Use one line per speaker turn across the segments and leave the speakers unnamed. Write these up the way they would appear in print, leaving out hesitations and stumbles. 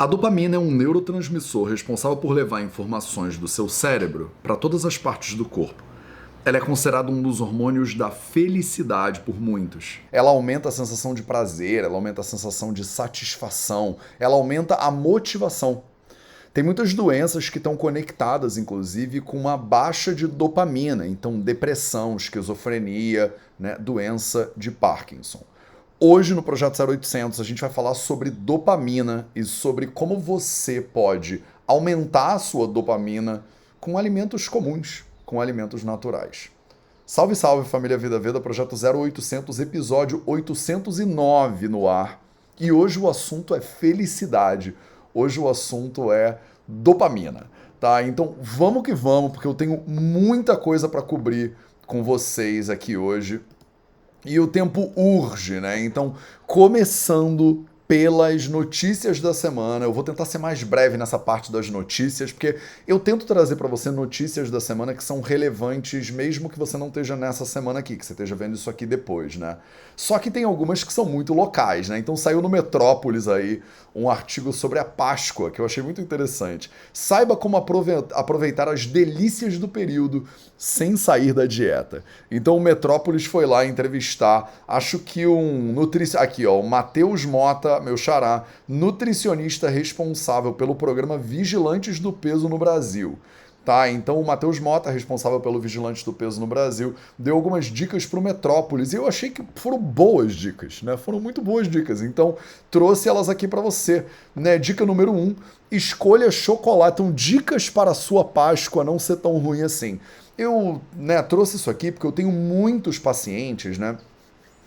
A dopamina é um neurotransmissor responsável por levar informações do seu cérebro para todas as partes do corpo. Ela é considerada um dos hormônios da felicidade por muitos. Ela aumenta a sensação de prazer, ela aumenta a sensação de satisfação, ela aumenta a motivação. Tem muitas doenças que estão conectadas, inclusive, com uma baixa de dopamina. Então, depressão, esquizofrenia, né, doença de Parkinson. Hoje, no Projeto 0800, a gente vai falar sobre dopamina e sobre como você pode aumentar a sua dopamina com alimentos comuns, com alimentos naturais. Salve, salve, família Vida Veda, Projeto 0800, episódio 809 no ar. E hoje o assunto é felicidade. Hoje o assunto é dopamina, tá? Então vamos que vamos, porque eu tenho muita coisa para cobrir com vocês aqui hoje. E o tempo urge, né? Então, começando pelas notícias da semana. Eu vou tentar ser mais breve nessa parte das notícias, porque eu tento trazer para você notícias da semana que são relevantes, mesmo que você não esteja nessa semana aqui, que você esteja vendo isso aqui depois, né? Só que tem algumas que são muito locais, né? Então saiu no Metrópolis aí um artigo sobre a Páscoa, que eu achei muito interessante. Saiba como aproveitar as delícias do período sem sair da dieta. Então o Metrópolis foi lá entrevistar, acho que um nutricionista, aqui ó, o Matheus Mota, meu xará, nutricionista responsável pelo programa Vigilantes do Peso no Brasil. Tá, então o Matheus Mota, responsável pelo Vigilantes do Peso no Brasil, deu algumas dicas para o Metrópolis e eu achei que foram boas dicas, né? Foram muito boas dicas, então trouxe elas aqui para você, né? Dica número 1, escolha chocolate. Então, dicas para a sua Páscoa não ser tão ruim assim. Eu, né, trouxe isso aqui porque eu tenho muitos pacientes, né,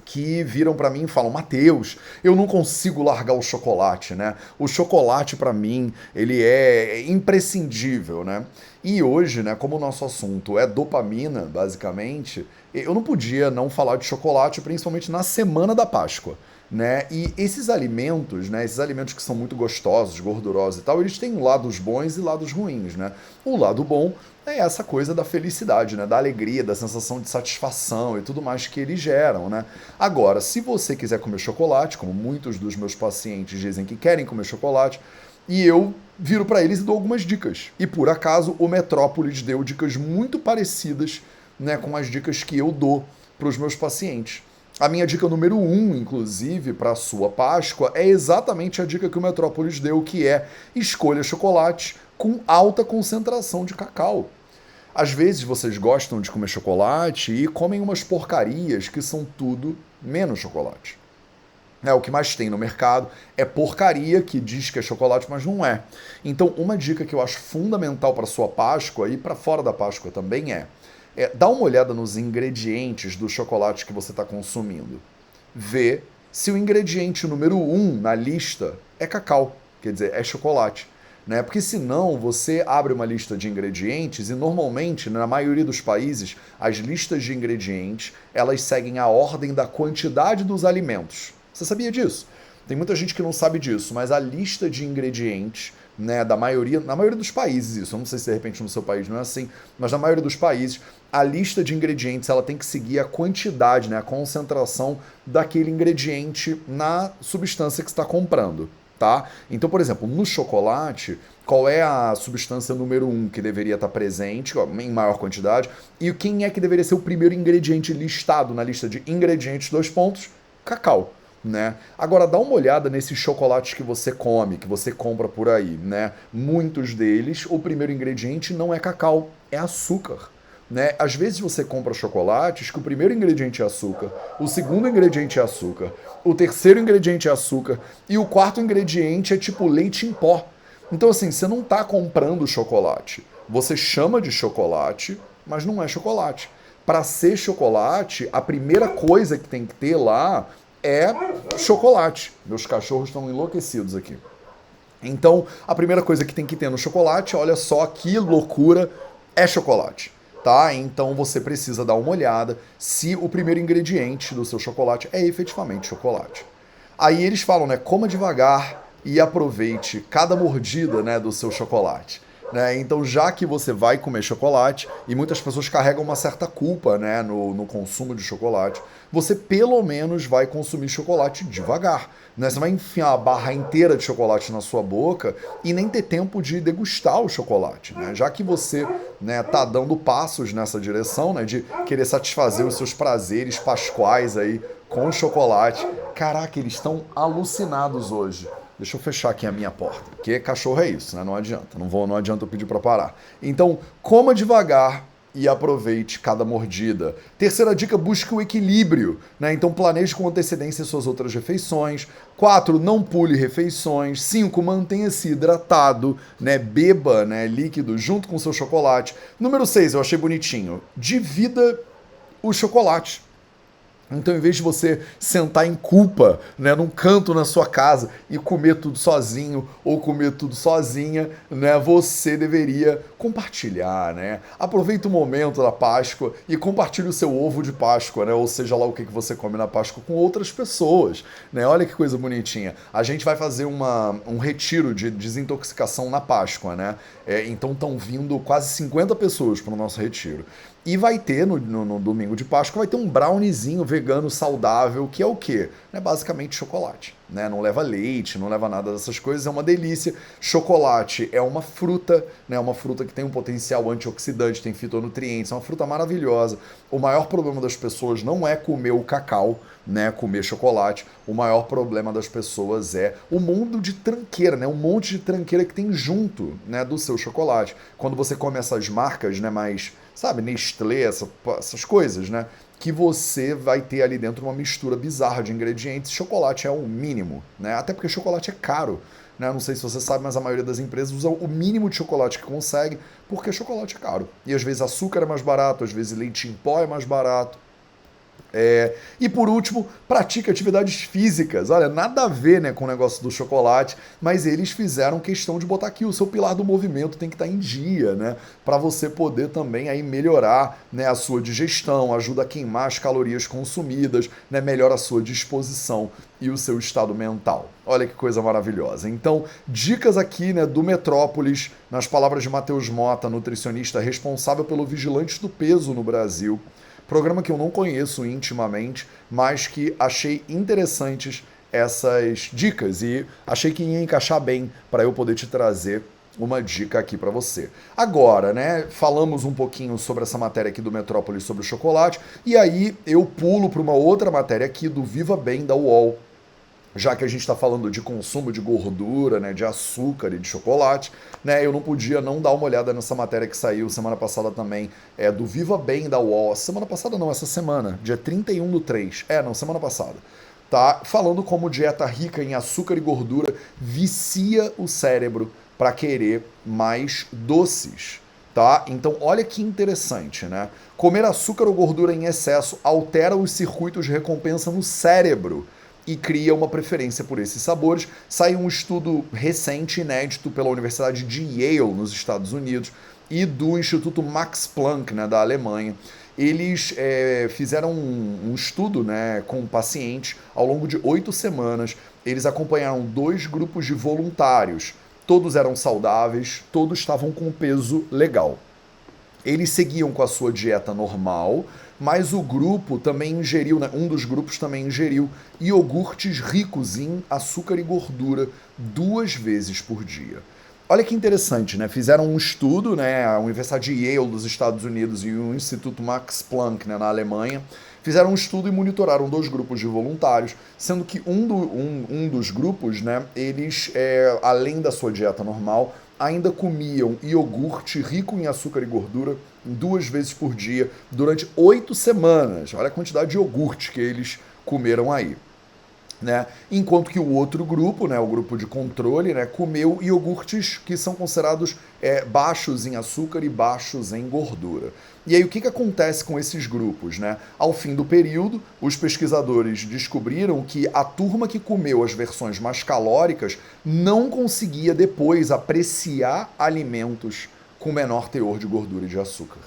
que viram para mim e falam: Matheus, eu não consigo largar o chocolate, né? O chocolate para mim, ele é imprescindível, né? E hoje, né, como o nosso assunto é dopamina, basicamente, eu não podia não falar de chocolate, principalmente na semana da Páscoa, né? E esses alimentos, né, esses alimentos que são muito gostosos, gordurosos e tal, eles têm lados bons e lados ruins, né? O lado bom é essa coisa da felicidade, né? Da alegria, da sensação de satisfação e tudo mais que eles geram, né? Agora, se você quiser comer chocolate, como muitos dos meus pacientes dizem que querem comer chocolate, e eu viro para eles e dou algumas dicas. E por acaso o Metrópolis deu dicas muito parecidas, né, com as dicas que eu dou para os meus pacientes. A minha dica número 1, inclusive, para a sua Páscoa, é exatamente a dica que o Metrópolis deu, que é: escolha chocolate com alta concentração de cacau. Às vezes vocês gostam de comer chocolate e comem umas porcarias que são tudo menos chocolate. O que mais tem no mercado é porcaria que diz que é chocolate, mas não é. Então, uma dica que eu acho fundamental para a sua Páscoa e para fora da Páscoa também dá uma olhada nos ingredientes do chocolate que você está consumindo. Vê se o ingrediente número 1 na lista é cacau, quer dizer, é chocolate. Né? Porque senão você abre uma lista de ingredientes e normalmente, na maioria dos países, as listas de ingredientes, elas seguem a ordem da quantidade dos alimentos. Você sabia disso? Tem muita gente que não sabe disso, mas a lista de ingredientes, né, na maioria dos países, isso, eu não sei se de repente no seu país não é assim, mas na maioria dos países, a lista de ingredientes ela tem que seguir a quantidade, né, a concentração daquele ingrediente na substância que você está comprando. Tá? Então, por exemplo, no chocolate, qual é a substância número 1 que deveria estar presente em maior quantidade e quem é que deveria ser o primeiro ingrediente listado na lista de ingredientes, 2 pontos? Cacau. Né? Agora dá uma olhada nesses chocolates que você come, que você compra por aí, né? Muitos deles, o primeiro ingrediente não é cacau, é açúcar. Né? Às vezes você compra chocolates que o primeiro ingrediente é açúcar, o segundo ingrediente é açúcar, o terceiro ingrediente é açúcar e o quarto ingrediente é tipo leite em pó. Então assim, você não está comprando chocolate. Você chama de chocolate, mas não é chocolate. Para ser chocolate, a primeira coisa que tem que ter lá é chocolate. Meus cachorros estão enlouquecidos aqui. Então, a primeira coisa que tem que ter no chocolate, olha só que loucura, é chocolate. Tá? Então você precisa dar uma olhada se o primeiro ingrediente do seu chocolate é efetivamente chocolate. Aí eles falam, né, coma devagar e aproveite cada mordida, né, do seu chocolate. né? Então, já que você vai comer chocolate, e muitas pessoas carregam uma certa culpa, né, no consumo de chocolate, você pelo menos vai consumir chocolate devagar, né? Você vai enfiar a barra inteira de chocolate na sua boca e nem ter tempo de degustar o chocolate, né? Já que você, né, tá dando passos nessa direção, né, de querer satisfazer os seus prazeres pascuais aí com chocolate. Caraca, eles estão alucinados hoje. Deixa eu fechar aqui a minha porta, porque cachorro é isso, né? Não adianta, não adianta eu pedir para parar. Então, coma devagar e aproveite cada mordida. Terceira dica, busque o equilíbrio, né? Então planeje com antecedência suas outras refeições. 4, não pule refeições. 5, mantenha-se hidratado, né? Beba, né, líquido junto com seu chocolate. Número 6, eu achei bonitinho. Divida o chocolate. Então, em vez de você sentar em culpa, né, num canto na sua casa e comer tudo sozinho ou comer tudo sozinha, né, você deveria compartilhar, né? Aproveita o momento da Páscoa e compartilhe o seu ovo de Páscoa, né? Ou seja lá o que você come na Páscoa com outras pessoas, né? Olha que coisa bonitinha. A gente vai fazer um retiro de desintoxicação na Páscoa, né? Então estão vindo quase 50 pessoas para o nosso retiro. E vai ter, no domingo de Páscoa, vai ter um browniezinho vegano saudável, que é o quê? É basicamente chocolate, né? Não leva leite, não leva nada dessas coisas, é uma delícia. Chocolate é uma fruta, né? Uma fruta que tem um potencial antioxidante, tem fitonutrientes, é uma fruta maravilhosa. O maior problema das pessoas não é comer o cacau, né? Comer chocolate. O maior problema das pessoas é o mundo de tranqueira, né? Um monte de tranqueira que tem junto, né, do seu chocolate. Quando você come essas marcas, né, mais, sabe, Nestlé, essas coisas, né? Que você vai ter ali dentro uma mistura bizarra de ingredientes. Chocolate é o mínimo, né? Até porque chocolate é caro, né? Não sei se você sabe, mas a maioria das empresas usa o mínimo de chocolate que consegue, porque chocolate é caro. E às vezes açúcar é mais barato, às vezes leite em pó é mais barato. E por último, pratique atividades físicas. Olha, nada a ver, né, com o negócio do chocolate, mas eles fizeram questão de botar aqui o seu pilar do movimento tem que estar em dia, né, para você poder também aí melhorar, né, a sua digestão, ajuda a queimar as calorias consumidas, né, melhora a sua disposição e o seu estado mental. Olha que coisa maravilhosa. Então, dicas aqui, né, do Metrópolis, nas palavras de Matheus Mota, nutricionista responsável pelo Vigilantes do Peso no Brasil. Programa que eu não conheço intimamente, mas que achei interessantes essas dicas e achei que ia encaixar bem para eu poder te trazer uma dica aqui para você. Agora, né, falamos um pouquinho sobre essa matéria aqui do Metrópolis sobre o chocolate e aí eu pulo para uma outra matéria aqui do Viva Bem da UOL. Já que a gente está falando de consumo de gordura, né, de açúcar e de chocolate, né, eu não podia não dar uma olhada nessa matéria que saiu semana passada também, do Viva Bem da UOL. Semana passada não, essa semana, dia 31/3. Não, semana passada. Tá? Falando como dieta rica em açúcar e gordura vicia o cérebro para querer mais doces. Tá? Então, olha que interessante, né? Comer açúcar ou gordura em excesso altera os circuitos de recompensa no cérebro e cria uma preferência por esses sabores. Saiu um estudo recente, inédito, pela Universidade de Yale, nos Estados Unidos, e do Instituto Max Planck, né, da Alemanha. Eles fizeram um estudo, né, com pacientes ao longo de 8 semanas. Eles acompanharam 2 grupos de voluntários. Todos eram saudáveis, todos estavam com peso legal. Eles seguiam com a sua dieta normal, mas o grupo também ingeriu, né, um dos grupos também ingeriu iogurtes ricos em açúcar e gordura 2 vezes por dia. Olha que interessante, né? Fizeram um estudo, né? A Universidade de Yale dos Estados Unidos e o Instituto Max Planck, né, na Alemanha, fizeram um estudo e monitoraram 2 grupos de voluntários, sendo que um dos grupos, né, eles, além da sua dieta normal, ainda comiam iogurte rico em açúcar e gordura 2 vezes por dia durante 8 semanas. Olha a quantidade de iogurte que eles comeram aí. Né? Enquanto que o outro grupo, né, o grupo de controle, né, comeu iogurtes que são considerados baixos em açúcar e baixos em gordura. E aí o que acontece com esses grupos? Né? Ao fim do período, os pesquisadores descobriram que a turma que comeu as versões mais calóricas não conseguia depois apreciar alimentos com menor teor de gordura e de açúcar.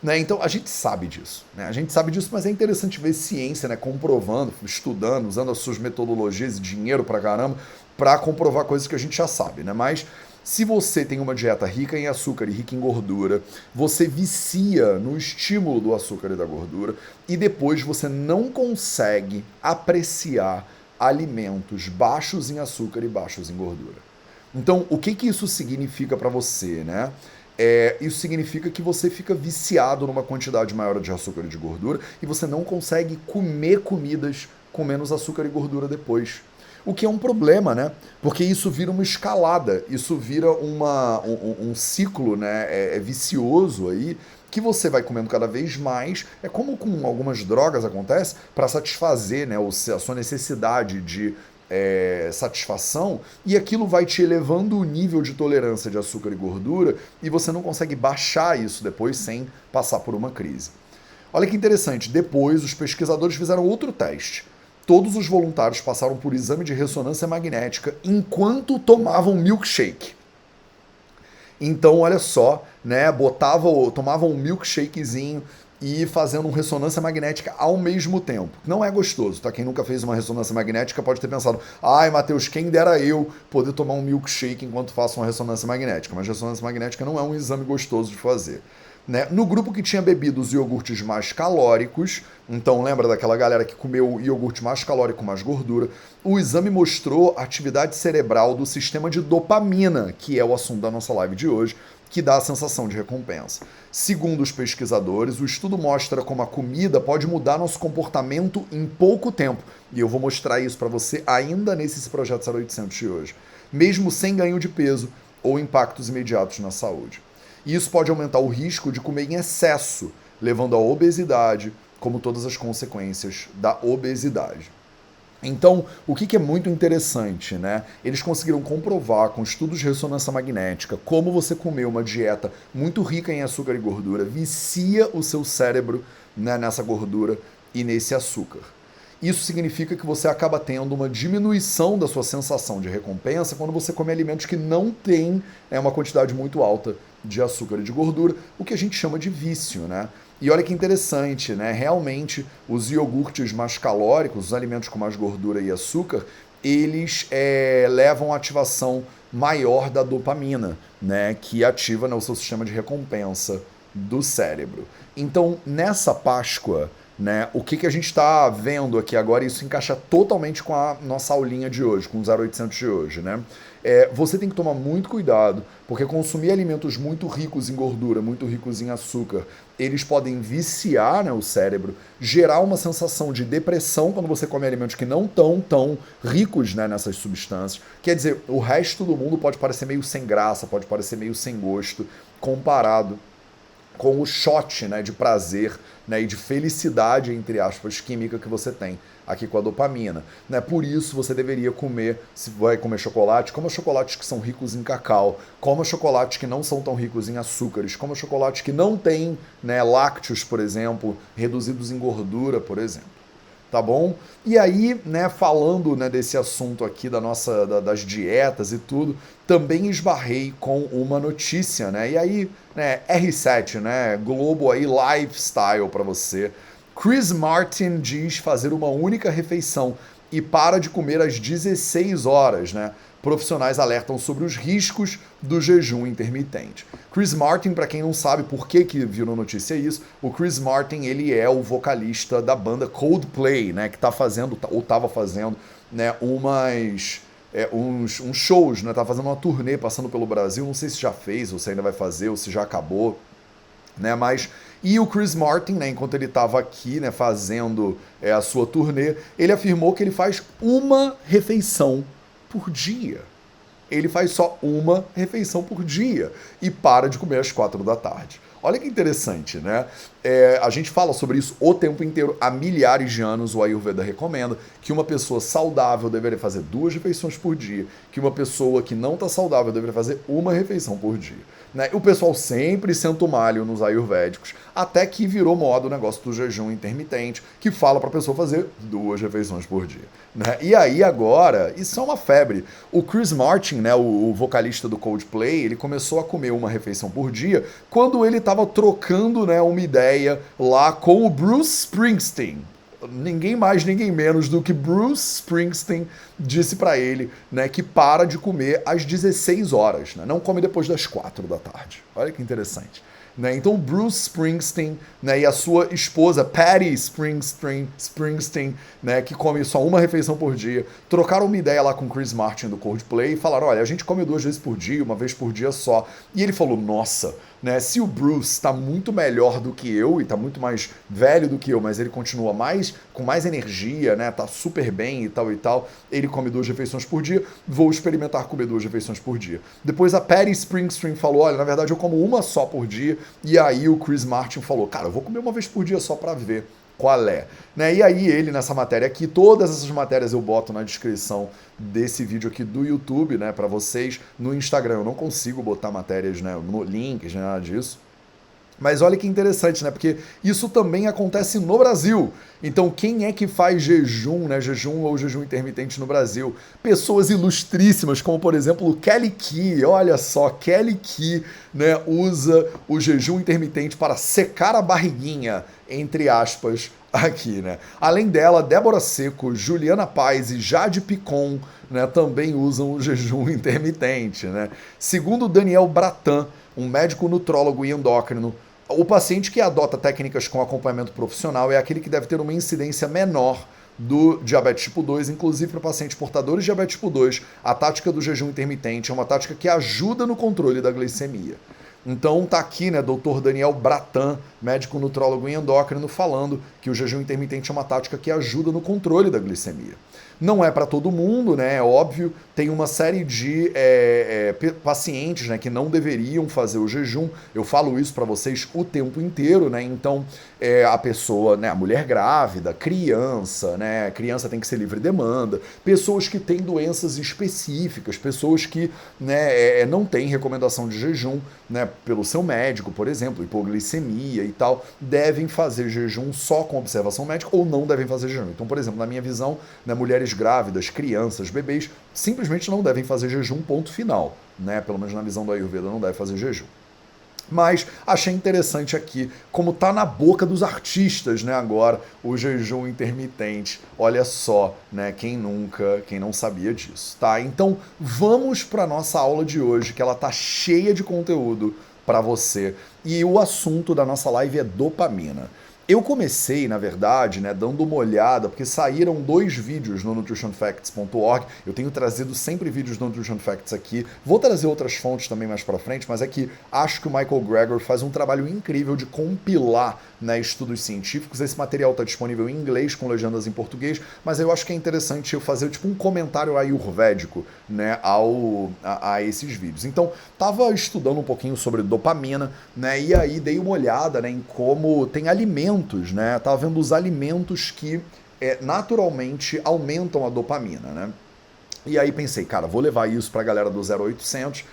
Né? Então a gente sabe disso, né? A gente sabe disso, mas é interessante ver ciência, né, comprovando, estudando, usando as suas metodologias e dinheiro pra caramba para comprovar coisas que a gente já sabe, né? Mas Se você tem uma dieta rica em açúcar e rica em gordura, você vicia no estímulo do açúcar e da gordura e depois você não consegue apreciar alimentos baixos em açúcar e baixos em gordura. Então, o que isso significa para você, né? Isso significa que você fica viciado numa quantidade maior de açúcar e de gordura e você não consegue comer comidas com menos açúcar e gordura depois. O que é um problema, né? Porque isso vira uma escalada, isso vira um ciclo, né? Vicioso aí, que você vai comendo cada vez mais. É como com algumas drogas acontece, para satisfazer, né, a sua necessidade de satisfação, e aquilo vai te elevando o nível de tolerância de açúcar e gordura e você não consegue baixar isso depois sem passar por uma crise. Olha que interessante, depois os pesquisadores fizeram outro teste. Todos os voluntários passaram por exame de ressonância magnética enquanto tomavam milkshake. Então, olha só, né, tomavam um milkshakezinho e fazendo uma ressonância magnética ao mesmo tempo. Não é gostoso, tá? Quem nunca fez uma ressonância magnética pode ter pensado: ai, Matheus, quem dera eu poder tomar um milkshake enquanto faço uma ressonância magnética. Mas ressonância magnética não é um exame gostoso de fazer. Né? No grupo que tinha bebido os iogurtes mais calóricos, então lembra daquela galera que comeu o iogurte mais calórico, mais gordura, o exame mostrou a atividade cerebral do sistema de dopamina, que é o assunto da nossa live de hoje, que dá a sensação de recompensa. Segundo os pesquisadores, o estudo mostra como a comida pode mudar nosso comportamento em pouco tempo, e eu vou mostrar isso para você ainda nesse Projeto 0800 de hoje, mesmo sem ganho de peso ou impactos imediatos na saúde. E isso pode aumentar o risco de comer em excesso, levando à obesidade, como todas as consequências da obesidade. Então, o que é muito interessante, né? Eles conseguiram comprovar com estudos de ressonância magnética como você comer uma dieta muito rica em açúcar e gordura vicia o seu cérebro, né, nessa gordura e nesse açúcar. Isso significa que você acaba tendo uma diminuição da sua sensação de recompensa quando você come alimentos que não têm uma quantidade muito alta de açúcar e de gordura, o que a gente chama de vício, né? E olha que interessante, né? Realmente, os iogurtes mais calóricos, os alimentos com mais gordura e açúcar, eles levam a ativação maior da dopamina, né? Que ativa, né, o seu sistema de recompensa do cérebro. Então, nessa Páscoa, né, o que a gente está vendo aqui agora, isso encaixa totalmente com a nossa aulinha de hoje, com o 0800 de hoje, né? Você tem que tomar muito cuidado, porque consumir alimentos muito ricos em gordura, muito ricos em açúcar, eles podem viciar, né, o cérebro, gerar uma sensação de depressão quando você come alimentos que não estão tão ricos, né, nessas substâncias. Quer dizer, o resto do mundo pode parecer meio sem graça, pode parecer meio sem gosto, comparado com o shot, né, de prazer, né, e de felicidade, entre aspas, química que você tem aqui com a dopamina. Né? Por isso você deveria comer, se vai comer chocolate, coma chocolates que são ricos em cacau, coma chocolates que não são tão ricos em açúcares, coma chocolates que não têm, né, lácteos, por exemplo, reduzidos em gordura, por exemplo. Tá bom? E aí, né, falando, né, desse assunto aqui das dietas e tudo, também esbarrei com uma notícia, né? E aí, né, R7, né, Globo aí lifestyle para você. Chris Martin diz fazer uma única refeição e para de comer às 16 horas, né? Profissionais alertam sobre os riscos do jejum intermitente. Chris Martin, para quem não sabe por que virou notícia isso, o Chris Martin, ele é o vocalista da banda Coldplay, né, que tá fazendo, ou tava fazendo, né, uns shows, né, tá fazendo uma turnê passando pelo Brasil, não sei se já fez, ou se ainda vai fazer, ou se já acabou, né, e o Chris Martin, né, enquanto ele estava aqui, né, fazendo a sua turnê, ele afirmou que ele faz uma refeição por dia. Ele faz só uma refeição por dia e para de comer às 4 da tarde. Olha que interessante, né? A gente fala sobre isso o tempo inteiro. Há milhares de anos o Ayurveda recomenda que uma pessoa saudável deveria fazer 2 refeições por dia, que uma pessoa que não está saudável deveria fazer uma refeição por dia. Né? O pessoal sempre senta o malho nos ayurvédicos, até que virou moda o negócio do jejum intermitente, que fala para a pessoa fazer 2 refeições por dia. Né? E aí agora, isso é uma febre. O Chris Martin, né, o vocalista do Coldplay, ele começou a comer uma refeição por dia quando ele estava trocando, né, uma ideia lá com o Bruce Springsteen. ninguém mais, ninguém menos do que Bruce Springsteen disse para ele, né, que para de comer às 16 horas, né, não come depois das 4 da tarde. Olha que interessante. Né? Então, Bruce Springsteen, né, e a sua esposa, Patty Springsteen, né, que come só uma refeição por dia, trocaram uma ideia lá com o Chris Martin do Coldplay e falaram, olha, a gente come 2 vezes por dia, uma vez por dia só. E ele falou, nossa, né, se o Bruce está muito melhor do que eu e está muito mais velho do que eu, mas ele continua com mais energia, né, tá super bem e tal, ele come 2 refeições por dia, vou experimentar comer 2 refeições por dia. Depois a Patty Springsteen falou, olha, na verdade eu como uma só por dia, e aí o Chris Martin falou, cara, eu vou comer uma vez por dia só para ver qual é. Né? E aí ele, nessa matéria aqui, todas essas matérias eu boto na descrição desse vídeo aqui do YouTube, né, para vocês. No Instagram eu não consigo botar matérias, né, no links, nada disso. Mas olha que interessante, né? Porque isso também acontece no Brasil. Então, quem é que faz jejum, né? Jejum ou jejum intermitente no Brasil? Pessoas ilustríssimas, como por exemplo Kelly Key. Olha só, Kelly Key, né, usa o jejum intermitente para secar a barriguinha, entre aspas, aqui, né? Além dela, Débora Seco, Juliana Paz e Jade Picon, né, também usam o jejum intermitente, né? Segundo Daniel Bratan, um médico nutrólogo e endócrino, o paciente que adota técnicas com acompanhamento profissional é aquele que deve ter uma incidência menor do diabetes tipo 2, inclusive para pacientes portadores de diabetes tipo 2, a tática do jejum intermitente é uma tática que ajuda no controle da glicemia. Então tá aqui, né, Dr. Daniel Bratan, médico nutrólogo e endócrino, falando que o jejum intermitente é uma tática que ajuda no controle da glicemia. Não é para todo mundo, né? É óbvio, tem uma série de pacientes, né, que não deveriam fazer o jejum. Eu falo isso para vocês o tempo inteiro, né? Então, a pessoa, né, a mulher grávida, criança, né? Criança tem que ser livre demanda, pessoas que têm doenças específicas, pessoas que, né, não têm recomendação de jejum, né, pelo seu médico, por exemplo, hipoglicemia e tal, devem fazer jejum só com observação médica ou não devem fazer jejum. Então, por exemplo, na minha visão, né, mulheres grávidas, crianças, bebês, simplesmente não devem fazer jejum, ponto final, né? Pelo menos na visão do Ayurveda não deve fazer jejum. Mas achei interessante aqui, como tá na boca dos artistas, né, agora, o jejum intermitente. Olha só, né, quem não sabia disso, tá? Então, vamos para nossa aula de hoje, que ela tá cheia de conteúdo para você. E o assunto da nossa live é dopamina. Eu comecei, na verdade, né, dando uma olhada, porque saíram 2 vídeos no nutritionfacts.org. Eu tenho trazido sempre vídeos do Nutrition Facts aqui. Vou trazer outras fontes também mais pra frente, mas é que acho que o Michael Greger faz um trabalho incrível de compilar, né, estudos científicos. Esse material está disponível em inglês, com legendas em português, mas eu acho que é interessante eu fazer tipo um comentário ayurvédico, né, a esses vídeos. Então, tava estudando um pouquinho sobre dopamina, né, e aí dei uma olhada, né, em como tem alimentos, né, tava vendo os alimentos que naturalmente aumentam a dopamina, né. E aí pensei, cara, vou levar isso pra galera do 0800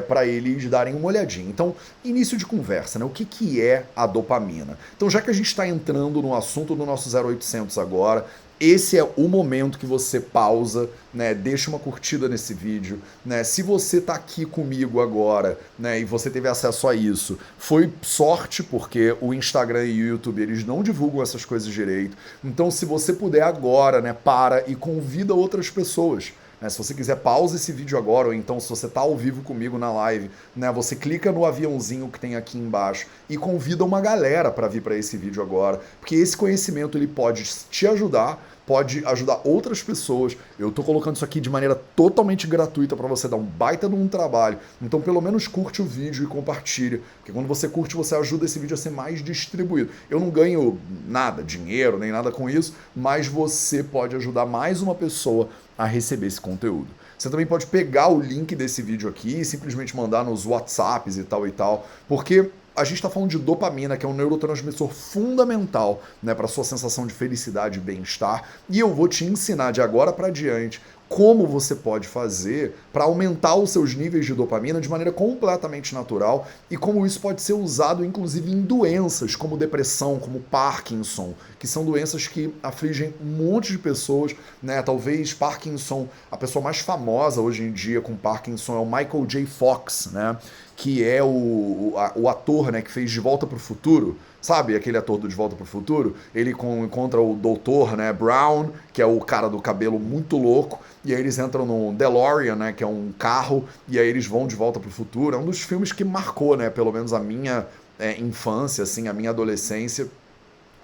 para eles darem uma olhadinha. Então, início de conversa, né? O que é a dopamina? Então, já que a gente está entrando no assunto do nosso 0800 agora, esse é o momento que você pausa, né? Deixa uma curtida nesse vídeo, né? Se você tá aqui comigo agora, né, e você teve acesso a isso, foi sorte, porque o Instagram e o YouTube, eles não divulgam essas coisas direito. Então, se você puder agora, né, para e convida outras pessoas. Se você quiser, pausa esse vídeo agora, ou então se você está ao vivo comigo na live, né, você clica no aviãozinho que tem aqui embaixo e convida uma galera para vir para esse vídeo agora, porque esse conhecimento ele pode te ajudar, pode ajudar outras pessoas. Eu tô colocando isso aqui de maneira totalmente gratuita para você dar um baita de um trabalho. Então, pelo menos curte o vídeo e compartilha, porque quando você curte, você ajuda esse vídeo a ser mais distribuído. Eu não ganho nada, dinheiro, nem nada com isso, mas você pode ajudar mais uma pessoa a receber esse conteúdo. Você também pode pegar o link desse vídeo aqui e simplesmente mandar nos WhatsApps e tal, porque a gente está falando de dopamina, que é um neurotransmissor fundamental, né, para a sua sensação de felicidade e bem-estar, e eu vou te ensinar de agora para diante como você pode fazer para aumentar os seus níveis de dopamina de maneira completamente natural e como isso pode ser usado inclusive em doenças como depressão, como Parkinson, que são doenças que afligem um monte de pessoas, né? Talvez Parkinson, a pessoa mais famosa hoje em dia com Parkinson é o Michael J. Fox, né? que é o ator, né, que fez De Volta para o Futuro, sabe, aquele ator do De Volta para o Futuro, ele encontra o doutor, né, Brown, que é o cara do cabelo muito louco, e aí eles entram no DeLorean, né, que é um carro, e aí eles vão de volta para o futuro. É um dos filmes que marcou, né, pelo menos a minha infância, assim, a minha adolescência.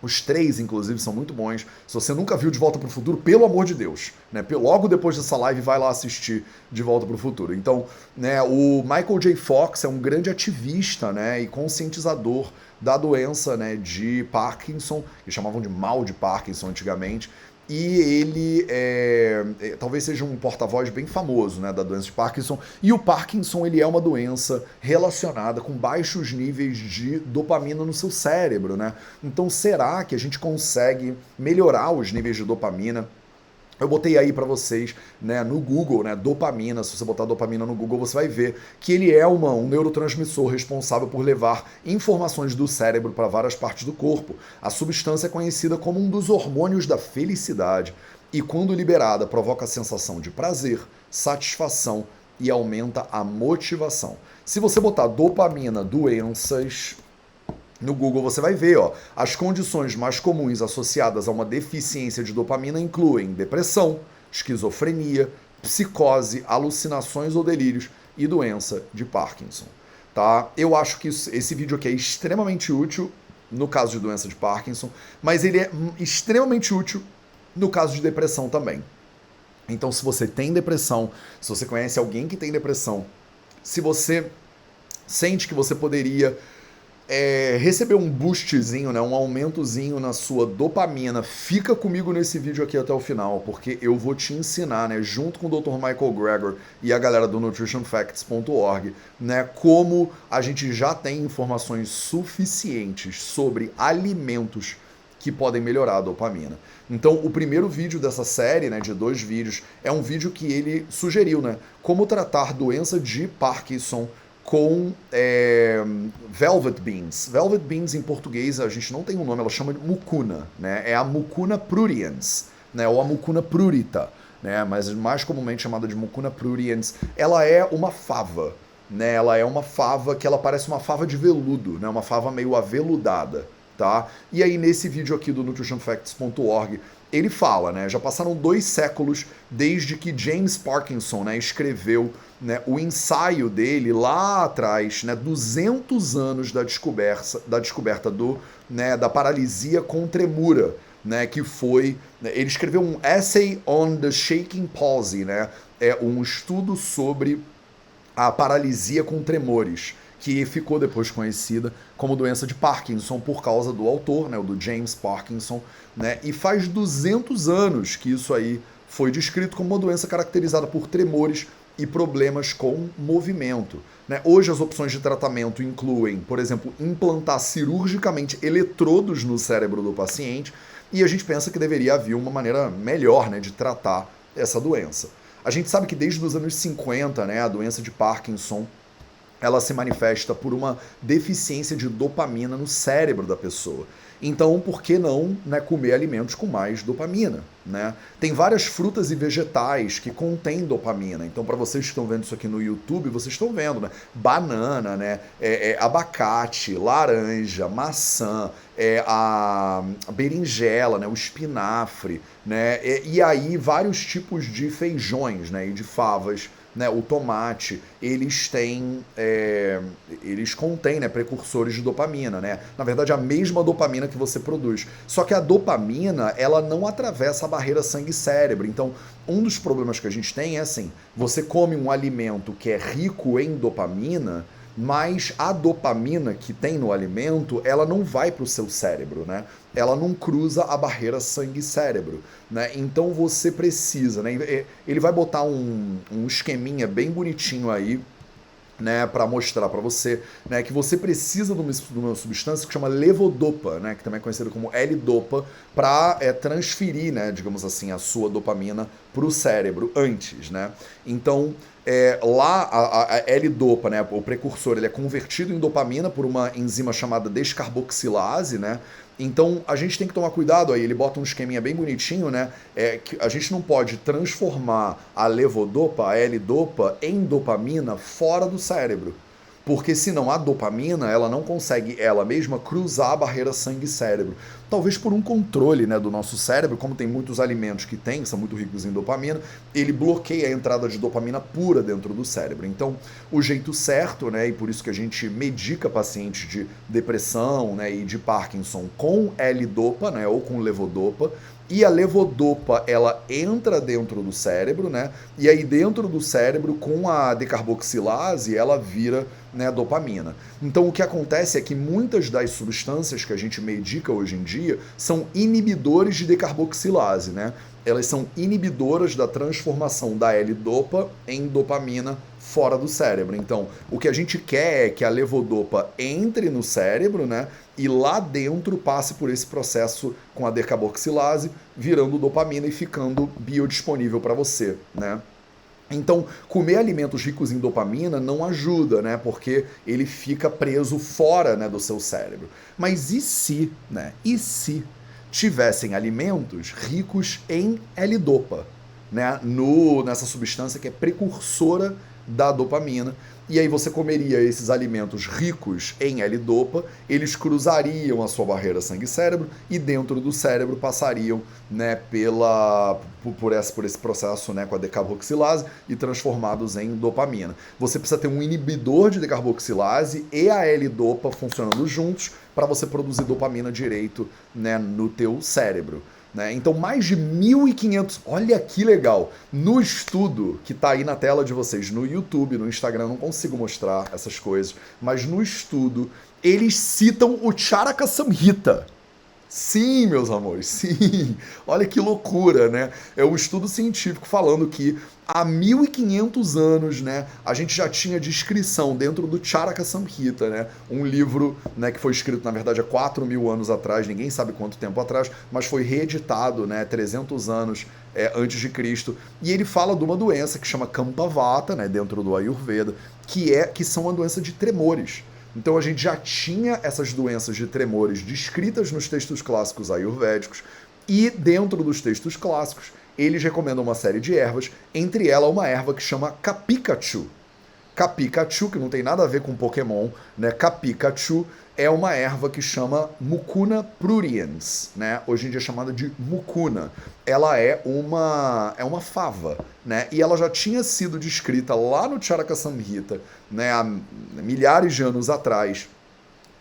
Os três, inclusive, são muito bons. Se você nunca viu De Volta para o Futuro, pelo amor de Deus, né? Logo depois dessa live, vai lá assistir De Volta para o Futuro. Então, né, o Michael J. Fox é um grande ativista, né, e conscientizador da doença, né, de Parkinson, que chamavam de mal de Parkinson antigamente. E ele talvez seja um porta-voz bem famoso, né, da doença de Parkinson. E o Parkinson, ele é uma doença relacionada com baixos níveis de dopamina no seu cérebro, né? Então, será que a gente consegue melhorar os níveis de dopamina? Eu botei aí para vocês, né, no Google, né, dopamina. Se você botar dopamina no Google, você vai ver que ele é um neurotransmissor responsável por levar informações do cérebro para várias partes do corpo. A substância é conhecida como um dos hormônios da felicidade e, quando liberada, provoca a sensação de prazer, satisfação e aumenta a motivação. Se você botar dopamina, doenças no Google, você vai ver, ó, as condições mais comuns associadas a uma deficiência de dopamina incluem depressão, esquizofrenia, psicose, alucinações ou delírios e doença de Parkinson. Tá? Eu acho que esse vídeo aqui é extremamente útil no caso de doença de Parkinson, mas ele é extremamente útil no caso de depressão também. Então, se você tem depressão, se você conhece alguém que tem depressão, se você sente que você poderia receber um boostzinho, né, um aumentozinho na sua dopamina, fica comigo nesse vídeo aqui até o final, porque eu vou te ensinar, né, junto com o Dr. Michael Greger e a galera do nutritionfacts.org, né, como a gente já tem informações suficientes sobre alimentos que podem melhorar a dopamina. Então, o primeiro vídeo dessa série, né, de 2 vídeos, é um vídeo que ele sugeriu, né, como tratar doença de Parkinson com Velvet Beans. Velvet Beans em português a gente não tem um nome, ela chama de mucuna, né? É a Mucuna pruriens, né? Ou a Mucuna prurita, né? Mas mais comumente chamada de Mucuna pruriens. Ela é uma fava, né? Ela é uma fava que ela parece uma fava de veludo, né? Uma fava meio aveludada, tá? E aí nesse vídeo aqui do nutritionfacts.org ele fala, né? Já passaram 2 séculos desde que James Parkinson, né, escreveu, né, o ensaio dele lá atrás, né, 200 anos da descoberta da paralisia com tremura, né, que foi, né, ele escreveu um Essay on the Shaking Palsy, né, um estudo sobre a paralisia com tremores, que ficou depois conhecida como doença de Parkinson por causa do autor, né, o do James Parkinson, né, e faz 200 anos que isso aí foi descrito como uma doença caracterizada por tremores e problemas com movimento. Né? Hoje as opções de tratamento incluem, por exemplo, implantar cirurgicamente eletrodos no cérebro do paciente, e a gente pensa que deveria haver uma maneira melhor, né, de tratar essa doença. A gente sabe que desde os anos 50, né, a doença de Parkinson ela se manifesta por uma deficiência de dopamina no cérebro da pessoa. Então, por que não, né, comer alimentos com mais dopamina, né? Tem várias frutas e vegetais que contêm dopamina. Então, para vocês que estão vendo isso aqui no YouTube, vocês estão vendo, né? Banana, né? Abacate, laranja, maçã, a berinjela, né? O espinafre, né? E aí vários tipos de feijões, né? E de favas. Né, o tomate, eles contêm, né, precursores de dopamina, né? Na verdade, a mesma dopamina que você produz. Só que a dopamina, ela não atravessa a barreira sangue-cérebro. Então, um dos problemas que a gente tem é assim, você come um alimento que é rico em dopamina, mas a dopamina que tem no alimento, ela não vai para o seu cérebro, né? Ela não cruza a barreira sangue-cérebro, né? Então você precisa, né? Ele vai botar um esqueminha bem bonitinho aí, né, para mostrar para você, né, que você precisa de uma substância que chama levodopa, né, que também é conhecida como L-dopa, para transferir, né, digamos assim, a sua dopamina para o cérebro antes, né? Então lá a L-dopa, né, o precursor, ele é convertido em dopamina por uma enzima chamada descarboxilase, né? Então a gente tem que tomar cuidado aí, ele bota um esqueminha bem bonitinho, né? Que a gente não pode transformar a levodopa, a L-dopa, em dopamina fora do cérebro. Porque senão a dopamina, ela não consegue ela mesma cruzar a barreira sangue-cérebro. Talvez por um controle, né, do nosso cérebro, como tem muitos alimentos que são muito ricos em dopamina, ele bloqueia a entrada de dopamina pura dentro do cérebro. Então, o jeito certo, né, e por isso que a gente medica pacientes de depressão, né, e de Parkinson com L-dopa, né, ou com levodopa, e a levodopa, ela entra dentro do cérebro, né? E aí dentro do cérebro, com a decarboxilase, ela vira, né, dopamina. Então o que acontece é que muitas das substâncias que a gente medica hoje em dia são inibidores de decarboxilase, né? Elas são inibidoras da transformação da L-dopa em dopamina fora do cérebro. Então, o que a gente quer é que a levodopa entre no cérebro, né? E lá dentro passe por esse processo com a decarboxilase, virando dopamina e ficando biodisponível para você, né? Então, comer alimentos ricos em dopamina não ajuda, né? Porque ele fica preso fora, né, do seu cérebro. Mas e se, né? E se tivessem alimentos ricos em L-dopa, né? Nessa substância que é precursora da dopamina. E aí você comeria esses alimentos ricos em L-dopa, eles cruzariam a sua barreira sangue-cérebro e dentro do cérebro passariam, né, por esse processo, né, com a decarboxilase e transformados em dopamina. Você precisa ter um inibidor de decarboxilase e a L-dopa funcionando juntos para você produzir dopamina direito, né, no teu cérebro. Né? Então, mais de 1.500, olha que legal, no estudo que está aí na tela de vocês, no YouTube, no Instagram, não consigo mostrar essas coisas, mas no estudo, eles citam o Charaka Samhita. Sim, meus amores, sim. Olha que loucura, né? É um estudo científico falando que há 1.500 anos, né, a gente já tinha descrição dentro do Charaka Samhita, né? Um livro, né, que foi escrito, na verdade, há 4.000 anos atrás, ninguém sabe quanto tempo atrás, mas foi reeditado, né, 300 anos antes de Cristo. E ele fala de uma doença que chama Kampavata, né, dentro do Ayurveda, que são uma doença de tremores. Então a gente já tinha essas doenças de tremores descritas nos textos clássicos ayurvédicos e dentro dos textos clássicos eles recomendam uma série de ervas, entre elas uma erva que chama Kapikachu. Kapikachu, que não tem nada a ver com Pokémon, né? Kapikachu é uma erva que chama Mucuna pruriens, né? Hoje em dia é chamada de mucuna. Ela é uma fava, né? E ela já tinha sido descrita lá no Charaka Samhita, né, há milhares de anos atrás,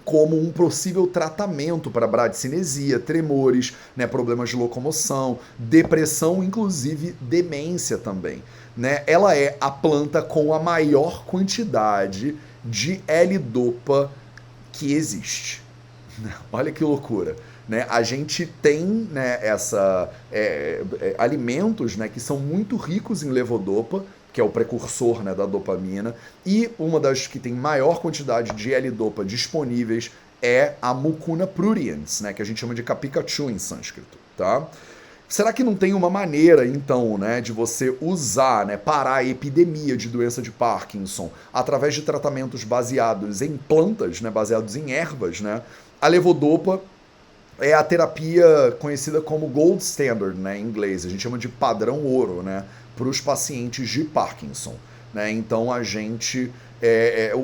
como um possível tratamento para bradicinesia, tremores, né, problemas de locomoção, depressão, inclusive demência também. Né? Ela é a planta com a maior quantidade de L-dopa que existe. Olha que loucura. Né? A gente tem, né, alimentos, né, que são muito ricos em levodopa, que é o precursor, né, da dopamina, e uma das que tem maior quantidade de L-dopa disponíveis é a Mucuna pruriens, né, que a gente chama de Kapikachu em sânscrito. Tá? Será que não tem uma maneira, então, né, de você usar, né, parar a epidemia de doença de Parkinson através de tratamentos baseados em plantas, né, baseados em ervas, né? A levodopa é a terapia conhecida como gold standard, né, em inglês. A gente chama de padrão ouro, né, para os pacientes de Parkinson. Né? Então a gente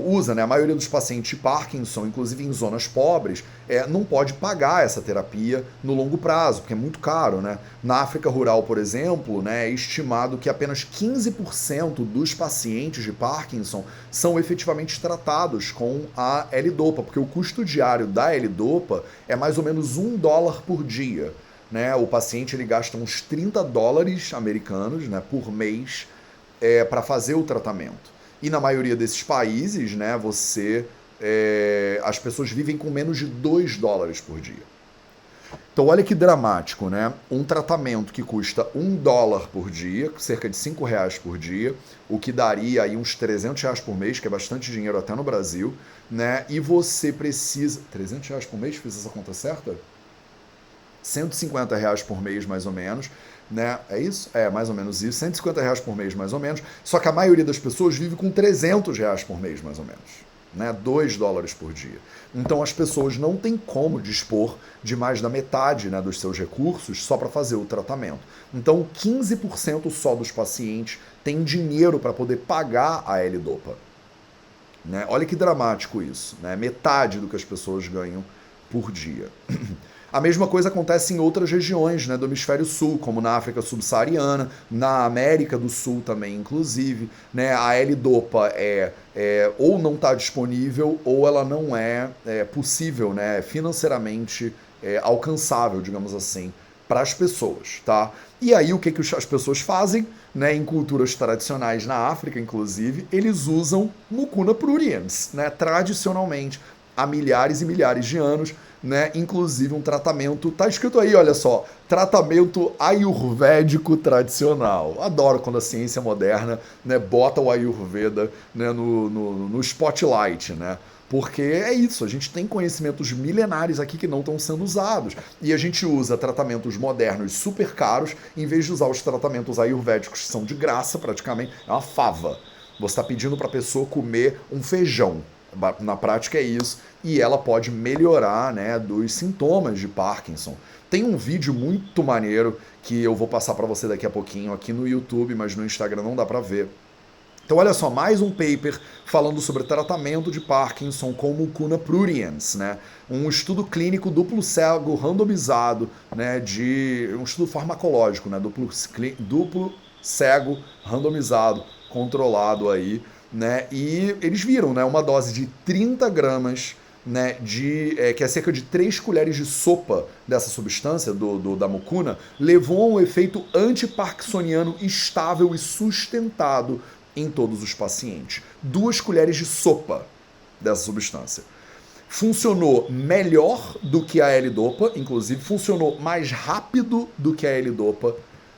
usa, né, a maioria dos pacientes de Parkinson, inclusive em zonas pobres, não pode pagar essa terapia no longo prazo, porque é muito caro. Né? Na África rural, por exemplo, né, é estimado que apenas 15% dos pacientes de Parkinson são efetivamente tratados com a L-dopa, porque o custo diário da L-dopa é mais ou menos $1 por dia. Né? O paciente ele gasta uns $30 americanos, né, por mês para fazer o tratamento. E na maioria desses países, né, as pessoas vivem com menos de $2 por dia. Então olha que dramático, né? Um tratamento que custa $1 por dia, cerca de R$5 por dia, o que daria aí uns R$300 por mês, que é bastante dinheiro até no Brasil, né? E você precisa... R$300 por mês? Fiz essa conta certa? R$150 por mês, mais ou menos, né? É isso? É, mais ou menos isso. R$150 por mês, mais ou menos. Só que a maioria das pessoas vive com R$300 por mês, mais ou menos. Né? $2 por dia. Então as pessoas não têm como dispor de mais da metade, né, dos seus recursos só para fazer o tratamento. Então 15% só dos pacientes têm dinheiro para poder pagar a L-dopa. né? Olha que dramático isso, né? Metade do que as pessoas ganham por dia. A mesma coisa acontece em outras regiões, né, do hemisfério sul, como na África subsaariana, na América do Sul também, inclusive, né? A L-Dopa ou não está disponível ou ela não é possível, né, financeiramente alcançável, digamos assim, para as pessoas, tá? E aí o que as pessoas fazem, né, em culturas tradicionais na África, inclusive, eles usam mucuna pruriens, né, tradicionalmente, há milhares e milhares de anos, né, inclusive um tratamento, tá escrito aí, olha só, tratamento ayurvédico tradicional. Adoro quando a ciência moderna, né, bota o Ayurveda, né, no spotlight, né? Porque é isso, a gente tem conhecimentos milenares aqui que não estão sendo usados. E a gente usa tratamentos modernos super caros, em vez de usar os tratamentos ayurvédicos que são de graça praticamente. É uma fava. Você está pedindo para a pessoa comer um feijão. Na prática é isso. E ela pode melhorar, né, dos sintomas de Parkinson. Tem um vídeo muito maneiro que eu vou passar para você daqui a pouquinho aqui no YouTube, mas no Instagram não dá para ver. Então, olha só, mais um paper falando sobre tratamento de Parkinson com mucuna pruriens, né? Um estudo clínico duplo cego randomizado, né? Um estudo farmacológico, né? Duplo cego randomizado, controlado aí, né? E eles viram, né? Uma dose de 30 gramas, né, que é cerca de 3 colheres de sopa dessa substância, da mucuna, levou a um efeito antiparkinsoniano estável e sustentado em todos os pacientes. 2 colheres de sopa dessa substância. Funcionou melhor do que a L-Dopa, inclusive funcionou mais rápido do que a L-Dopa,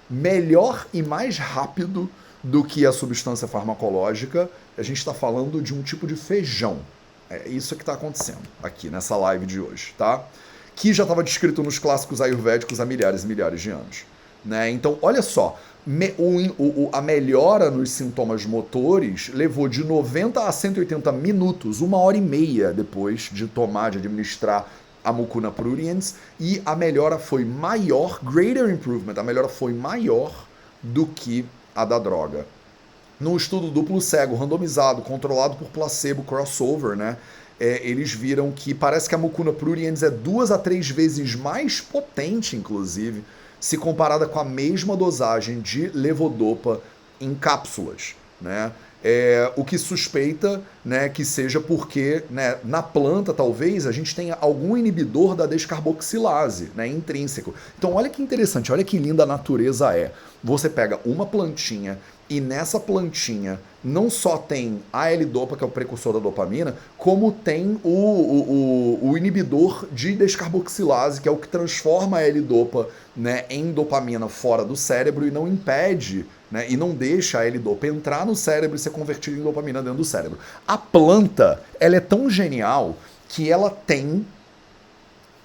melhor e mais rápido do que a substância farmacológica. A gente está falando de um tipo de feijão. É isso que está acontecendo aqui nessa live de hoje, tá? Que já estava descrito nos clássicos ayurvédicos há milhares e milhares de anos, né? Então, olha só, a melhora nos sintomas motores levou de 90 a 180 minutos, 1h30 depois de administrar a mucuna pruriens, e a melhora foi maior, greater improvement, a melhora foi maior do que a da droga. Num estudo duplo cego, randomizado, controlado por placebo crossover, né, eles viram que parece que a mucuna pruriens é 2 a 3 vezes mais potente, inclusive, se comparada com a mesma dosagem de levodopa em cápsulas, né? O que suspeita, né, que seja porque, né, na planta talvez a gente tenha algum inibidor da descarboxilase, né, intrínseco. Então olha que interessante, olha que linda a natureza é. Você pega uma plantinha e nessa plantinha não só tem a L-Dopa, que é o precursor da dopamina, como tem o inibidor de descarboxilase, que é o que transforma a L-Dopa, né, em dopamina fora do cérebro e não impede, né, e não deixa a L-Dopa entrar no cérebro e ser convertida em dopamina dentro do cérebro. A planta, ela é tão genial que ela tem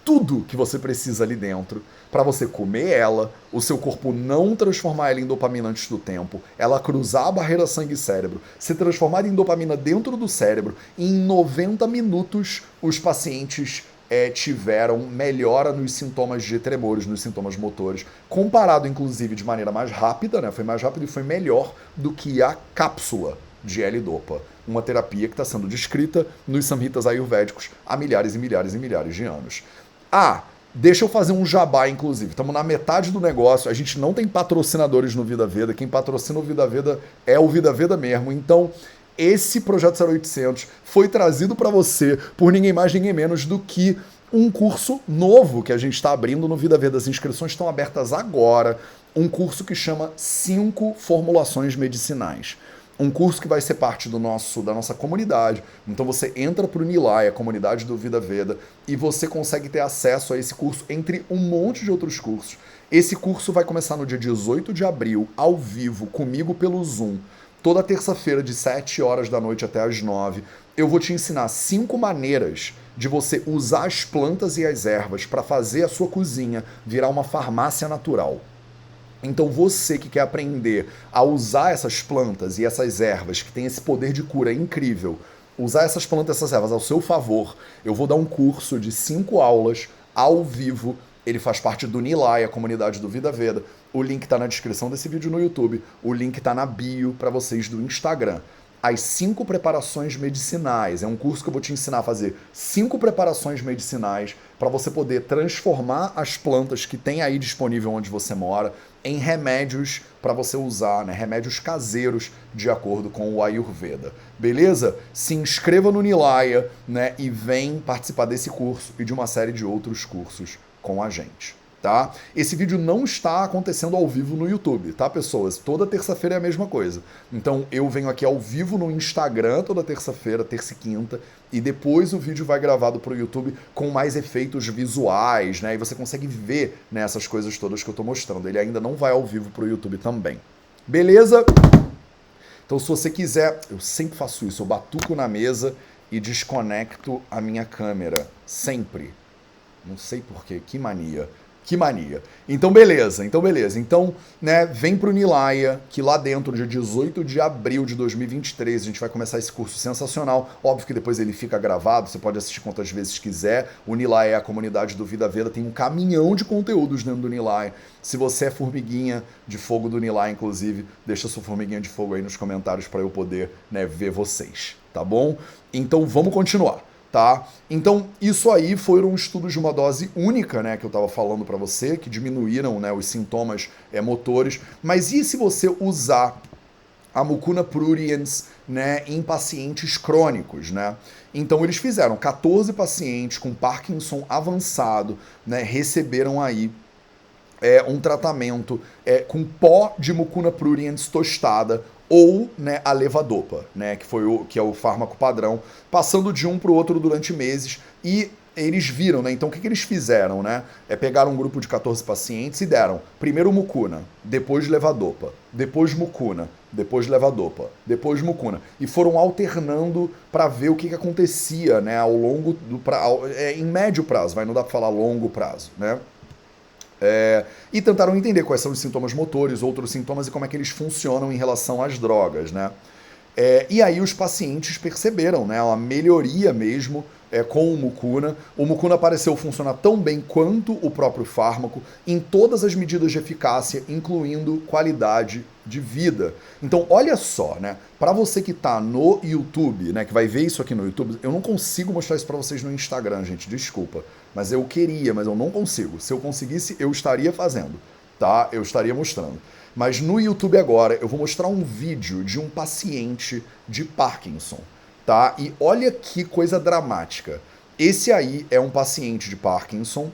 tudo que você precisa ali dentro para você comer ela, o seu corpo não transformar ela em dopamina antes do tempo, ela cruzar a barreira sangue-cérebro, ser transformada em dopamina dentro do cérebro, e em 90 minutos os pacientes tiveram melhora nos sintomas de tremores, nos sintomas motores, comparado inclusive de maneira mais rápida, né? Foi mais rápido e foi melhor do que a cápsula de L-Dopa, uma terapia que está sendo descrita nos samhitas ayurvédicos há milhares e milhares e milhares de anos. Deixa eu fazer um jabá, inclusive. Estamos na metade do negócio. A gente não tem patrocinadores no Vida Veda. Quem patrocina o Vida Veda é o Vida Veda mesmo. Então, esse Projeto 0800 foi trazido para você por ninguém mais, ninguém menos do que um curso novo que a gente está abrindo no Vida Veda. As inscrições estão abertas agora. Um curso que chama 5 Formulações Medicinais. Um curso que vai ser parte da nossa comunidade. Então você entra para o Nilay, a comunidade do Vida Veda, e você consegue ter acesso a esse curso entre um monte de outros cursos. Esse curso vai começar no dia 18 de abril, ao vivo, comigo pelo Zoom. Toda terça-feira, de 7 horas da noite até as 9. Eu vou te ensinar 5 maneiras de você usar as plantas e as ervas para fazer a sua cozinha virar uma farmácia natural. Então você que quer aprender a usar essas plantas e essas ervas que têm esse poder de cura incrível, usar essas plantas e essas ervas ao seu favor, eu vou dar um curso de 5 aulas ao vivo. Ele faz parte do Nilay, a comunidade do Vida Veda. O link está na descrição desse vídeo no YouTube. O link está na bio para vocês do Instagram. as 5 preparações medicinais. É um curso que eu vou te ensinar a fazer 5 preparações medicinais para você poder transformar as plantas que tem aí disponível onde você mora em remédios para você usar, né? Remédios caseiros de acordo com o Ayurveda. Beleza? Se inscreva no Nilaya, né? E vem participar desse curso e de uma série de outros cursos com a gente. Tá? Esse vídeo não está acontecendo ao vivo no YouTube, tá, pessoas? Toda terça-feira é a mesma coisa. Então eu venho aqui ao vivo no Instagram toda terça-feira, terça e quinta, e depois o vídeo vai gravado para o YouTube com mais efeitos visuais, né? E você consegue ver, né, essas coisas todas que eu estou mostrando. Ele ainda não vai ao vivo para o YouTube também. Beleza? Então se você quiser, eu sempre faço isso, eu batuco na mesa e desconecto a minha câmera. Sempre. Não sei porquê, que mania. Que mania. Então, beleza. Então, né, vem pro Nilaya, que lá dentro, dia 18 de abril de 2023, a gente vai começar esse curso sensacional. Óbvio que depois ele fica gravado, você pode assistir quantas vezes quiser. O Nilaya é a comunidade do Vida Veda, tem um caminhão de conteúdos dentro do Nilaya. Se você é formiguinha de fogo do Nilaya, inclusive, deixa sua formiguinha de fogo aí nos comentários para eu poder, né, ver vocês, tá bom? Então, vamos continuar. Tá? Então, isso aí foram estudos de uma dose única, né, que eu estava falando para você, que diminuíram, né, os sintomas motores. Mas e se você usar a Mucuna pruriens, né, em pacientes crônicos, né? Então, eles fizeram 14 pacientes com Parkinson avançado, né, receberam aí um tratamento com pó de Mucuna pruriens tostada, ou, né, a levodopa, né, que é o fármaco padrão, passando de um para o outro durante meses, e eles viram, né, então o que eles fizeram, né, pegaram um grupo de 14 pacientes e deram primeiro mucuna, depois levodopa, depois mucuna, depois levodopa, depois mucuna, e foram alternando para ver o que acontecia, né, ao longo do em médio prazo, não dá para falar longo prazo, né. E tentaram entender quais são os sintomas motores, outros sintomas e como é que eles funcionam em relação às drogas, né? E aí os pacientes perceberam, né, uma melhoria mesmo com o mucuna. O mucuna pareceu funcionar tão bem quanto o próprio fármaco em todas as medidas de eficácia, incluindo qualidade de vida. Então, olha só, né? Para você que tá no YouTube, né, que vai ver isso aqui no YouTube, eu não consigo mostrar isso para vocês no Instagram, gente, desculpa. Mas eu queria, mas eu não consigo. Se eu conseguisse, eu estaria fazendo, tá? Eu estaria mostrando. Mas no YouTube agora, eu vou mostrar um vídeo de um paciente de Parkinson, tá? E olha que coisa dramática. Esse aí é um paciente de Parkinson,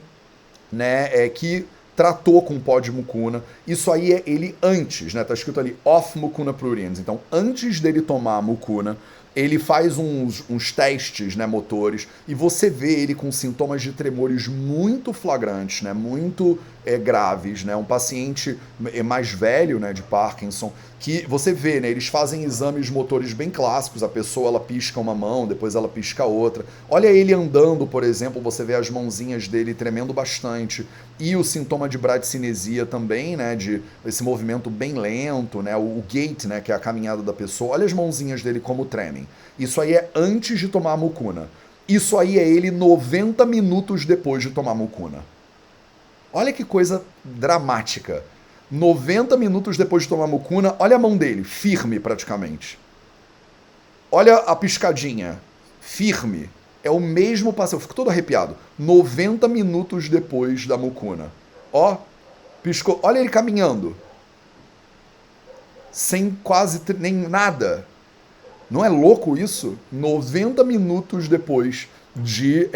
né, que tratou com pó de mucuna. Isso aí é ele antes, né? Tá escrito ali off mucuna pruriens. Então, antes dele tomar a mucuna, ele faz uns testes, né, motores, e você vê ele com sintomas de tremores muito flagrantes, né, muito graves, né, um paciente mais velho, né, de Parkinson, que você vê, né, eles fazem exames motores bem clássicos, a pessoa ela pisca uma mão, depois ela pisca outra. Olha ele andando, por exemplo, você vê as mãozinhas dele tremendo bastante, e o sintoma de bradicinesia também, né, de esse movimento bem lento, né, o gait, né, que é a caminhada da pessoa. Olha as mãozinhas dele como tremem. Isso aí é antes de tomar a mucuna. Isso aí é ele 90 minutos depois de tomar a mucuna. Olha que coisa dramática. 90 minutos depois de tomar a mucuna, olha a mão dele, firme praticamente. Olha a piscadinha, firme. É o mesmo paciente, eu fico todo arrepiado. 90 minutos depois da mucuna. Ó, piscou, olha ele caminhando. Sem quase nem nada. Não é louco isso? 90 minutos depois de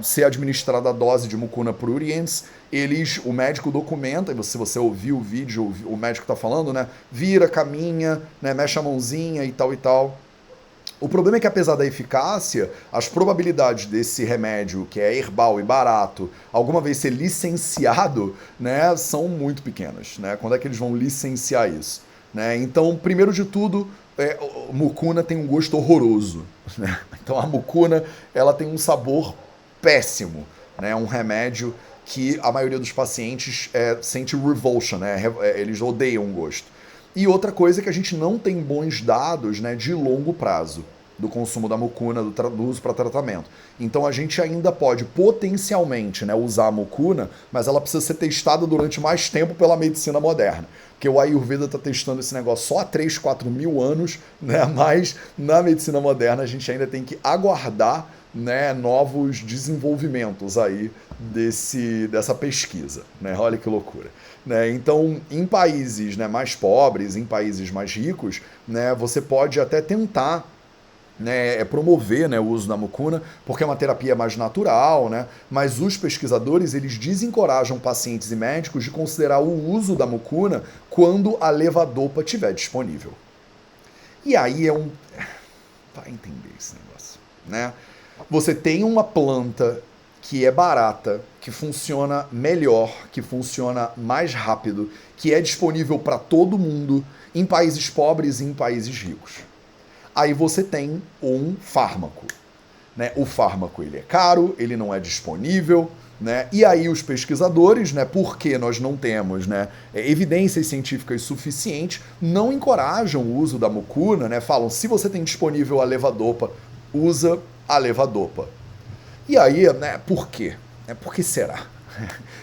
ser administrada a dose de Mucuna pruriens, o médico documenta, e se você ouvir o vídeo, o médico está falando, né? Vira, caminha, né, mexe a mãozinha e tal e tal. O problema é que, apesar da eficácia, as probabilidades desse remédio, que é herbal e barato, alguma vez ser licenciado, né, são muito pequenas, né? Quando é que eles vão licenciar isso? Né? Então, primeiro de tudo, mucuna tem um gosto horroroso, né? Então a mucuna ela tem um sabor péssimo, né? Um remédio que a maioria dos pacientes sente revulsion, né? Eles odeiam o gosto. E outra coisa é que a gente não tem bons dados, né, de longo prazo. do consumo da mucuna, do uso para tratamento. Então a gente ainda pode potencialmente, né, usar a mucuna, mas ela precisa ser testada durante mais tempo pela medicina moderna. Porque o Ayurveda está testando esse negócio só há 3, 4 mil anos, né, mas na medicina moderna a gente ainda tem que aguardar, né, novos desenvolvimentos aí dessa pesquisa, né? Olha que loucura. Né? Então, em países, né, mais pobres, em países mais ricos, né, você pode até tentar, né, promover, né, o uso da mucuna, porque é uma terapia mais natural, né, mas os pesquisadores eles desencorajam pacientes e médicos de considerar o uso da mucuna quando a levodopa estiver disponível. E aí é vai entender esse negócio, né? Você tem uma planta que é barata, que funciona melhor, que funciona mais rápido, que é disponível para todo mundo, em países pobres e em países ricos. Aí você tem um fármaco, né? O fármaco ele é caro, ele não é disponível, né? E aí os pesquisadores, né, porque nós não temos, né, evidências científicas suficientes, não encorajam o uso da mucuna, né? Falam, se você tem disponível a levodopa, usa a levodopa. E aí, né, por quê? Por que será?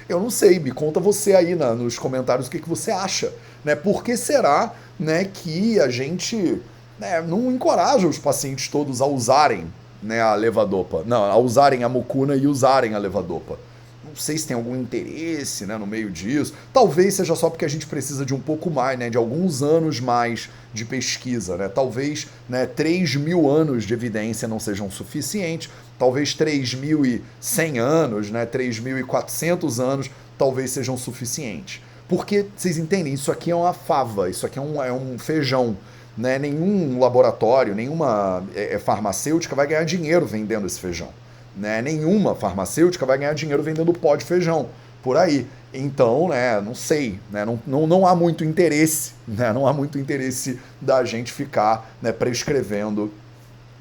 Eu não sei, me conta você aí nos comentários o que você acha. Né? Por que será, né, que a gente, né, não encoraja os pacientes todos a usarem, né, a levodopa? Não, a usarem a mucuna e usarem a levodopa. Não sei se tem algum interesse, né, no meio disso. Talvez seja só porque a gente precisa de um pouco mais, né, de alguns anos mais de pesquisa. Né? Talvez, né, 3 mil anos de evidência não sejam suficientes. Talvez 3.100 anos, né, 3.400 anos talvez sejam suficientes. Porque, vocês entendem, isso aqui é uma fava, isso aqui é um feijão. Né? Nenhum laboratório, nenhuma farmacêutica vai ganhar dinheiro vendendo esse feijão. Né? Nenhuma farmacêutica vai ganhar dinheiro vendendo pó de feijão, por aí. Então, né, não sei, né, não há muito interesse, né, não há muito interesse da gente ficar, né, prescrevendo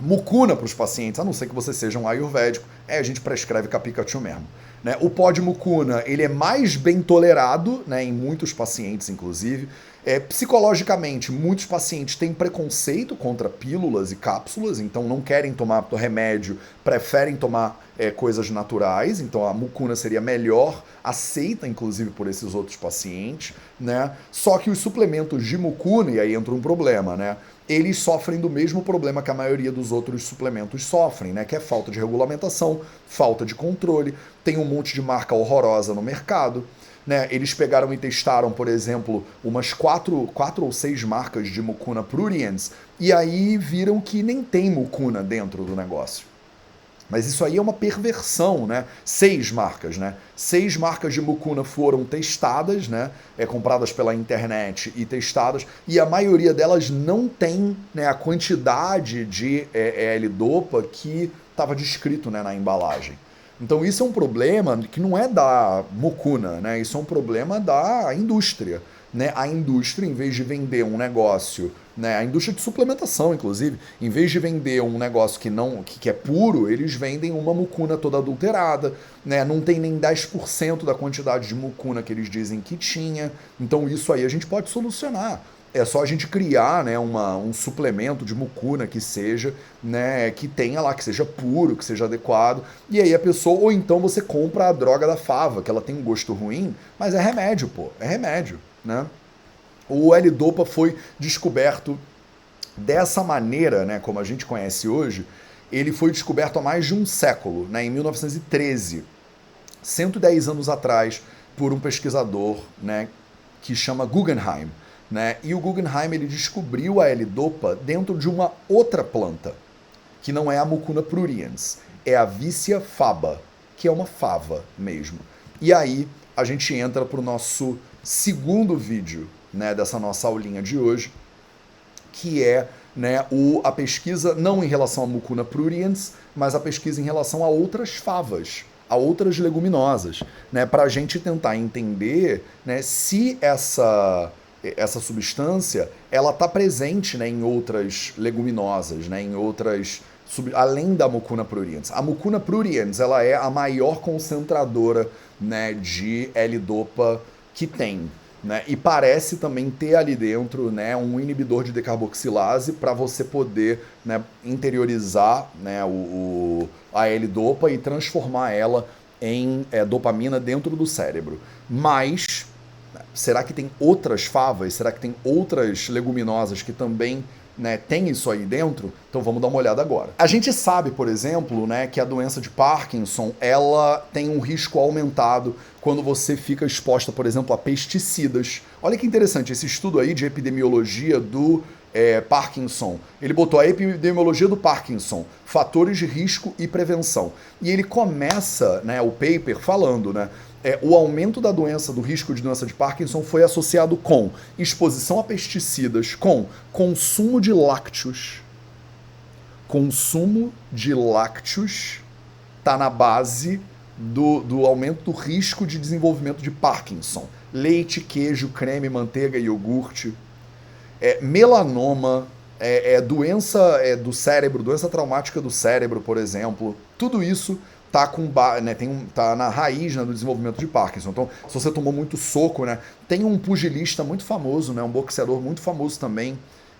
mucuna para os pacientes, a não ser que você seja um ayurvédico, a gente prescreve Capicatu mesmo. Né? O pó de mucuna, ele é mais bem tolerado, né, em muitos pacientes, inclusive. Psicologicamente, muitos pacientes têm preconceito contra pílulas e cápsulas, então não querem tomar remédio, preferem tomar coisas naturais, então a mucuna seria melhor, aceita inclusive por esses outros pacientes, né? Só que os suplementos de mucuna, e aí entra um problema, né? Eles sofrem do mesmo problema que a maioria dos outros suplementos sofrem, né? Que é falta de regulamentação, falta de controle, tem um monte de marca horrorosa no mercado. Né, eles pegaram e testaram, por exemplo, umas 4 ou 6 marcas de mucuna pruriens e aí viram que nem tem mucuna dentro do negócio. Mas isso aí é uma perversão, né? 6 marcas, né? 6 marcas de mucuna foram testadas, né? Compradas pela internet e testadas, e a maioria delas não tem, né, a quantidade de L-dopa que estava descrito, né, na embalagem. Então isso é um problema que não é da mucuna, né? Isso é um problema da indústria. Né? A indústria, em vez de vender um negócio, né? A indústria de suplementação, inclusive, em vez de vender um negócio que é puro, eles vendem uma mucuna toda adulterada, né? Não tem nem 10% da quantidade de mucuna que eles dizem que tinha. Então isso aí a gente pode solucionar. É só a gente criar, né, um suplemento de mucuna que seja, né, que tenha lá, que seja puro, que seja adequado. E aí a pessoa, ou então você compra a droga da fava, que ela tem um gosto ruim, mas é remédio, pô, é remédio, né? O L-dopa foi descoberto dessa maneira, né, como a gente conhece hoje. Ele foi descoberto há mais de um século, né, em 1913, 110 anos atrás, por um pesquisador, né, que chama Guggenheim. Né? E o Guggenheim ele descobriu a L-dopa dentro de uma outra planta, que não é a mucuna pruriens, é a Vicia faba, que é uma fava mesmo. E aí a gente entra para o nosso segundo vídeo, né, dessa nossa aulinha de hoje, que é, né, a pesquisa não em relação à mucuna pruriens, mas a pesquisa em relação a outras favas, a outras leguminosas, né, para a gente tentar entender, né, se essa substância ela está presente, né, em outras leguminosas, né, em outras, além da mucuna pruriens. A mucuna pruriens ela é a maior concentradora, né, de L-dopa que tem. né? E parece também ter ali dentro, né, um inibidor de decarboxilase para você poder, né, interiorizar, né, a L-dopa e transformar ela em dopamina dentro do cérebro. Mas será que tem outras favas? Será que tem outras leguminosas que também, né, tem isso aí dentro? Então vamos dar uma olhada agora. A gente sabe, por exemplo, né, que a doença de Parkinson, ela tem um risco aumentado quando você fica exposta, por exemplo, a pesticidas. Olha que interessante, esse estudo aí de epidemiologia do Parkinson. Ele botou a epidemiologia do Parkinson, fatores de risco e prevenção. E ele começa, né, o paper falando, né, o aumento da doença, do risco de doença de Parkinson foi associado com exposição a pesticidas, com consumo de lácteos. Consumo de lácteos está na base do aumento do risco de desenvolvimento de Parkinson. Leite, queijo, creme, manteiga, iogurte. Melanoma, doença do cérebro, doença traumática do cérebro, por exemplo. Tudo isso tá na raiz, né, do desenvolvimento de Parkinson. Então, se você tomou muito soco, né, tem um pugilista muito famoso, né, um boxeador muito famoso também,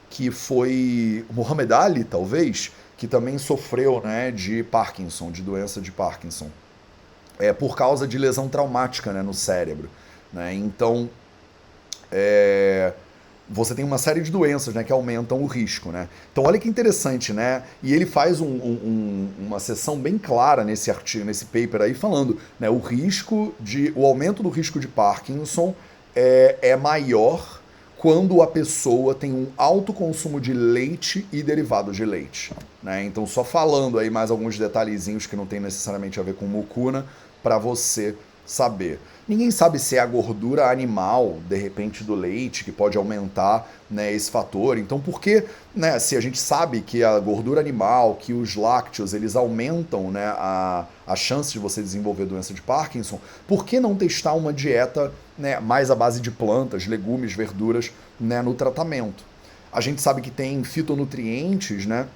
que foi Muhammad Ali, talvez, que também sofreu, né, de Parkinson, de doença de Parkinson, por causa de lesão traumática, né, no cérebro, né? Então, você tem uma série de doenças, né, que aumentam o risco, né? Então olha que interessante, né? E ele faz uma seção bem clara nesse artigo, nesse paper aí, falando, né, o aumento do risco de Parkinson é maior quando a pessoa tem um alto consumo de leite e derivados de leite, né? Então só falando aí mais alguns detalhezinhos que não tem necessariamente a ver com mucuna para você saber. Ninguém sabe se é a gordura animal, de repente, do leite, que pode aumentar, né, esse fator. Então, por que, né, se a gente sabe que a gordura animal, que os lácteos, eles aumentam, né, a chance de você desenvolver doença de Parkinson, por que não testar uma dieta, né, mais à base de plantas, legumes, verduras, né, no tratamento? A gente sabe que tem fitonutrientes, né,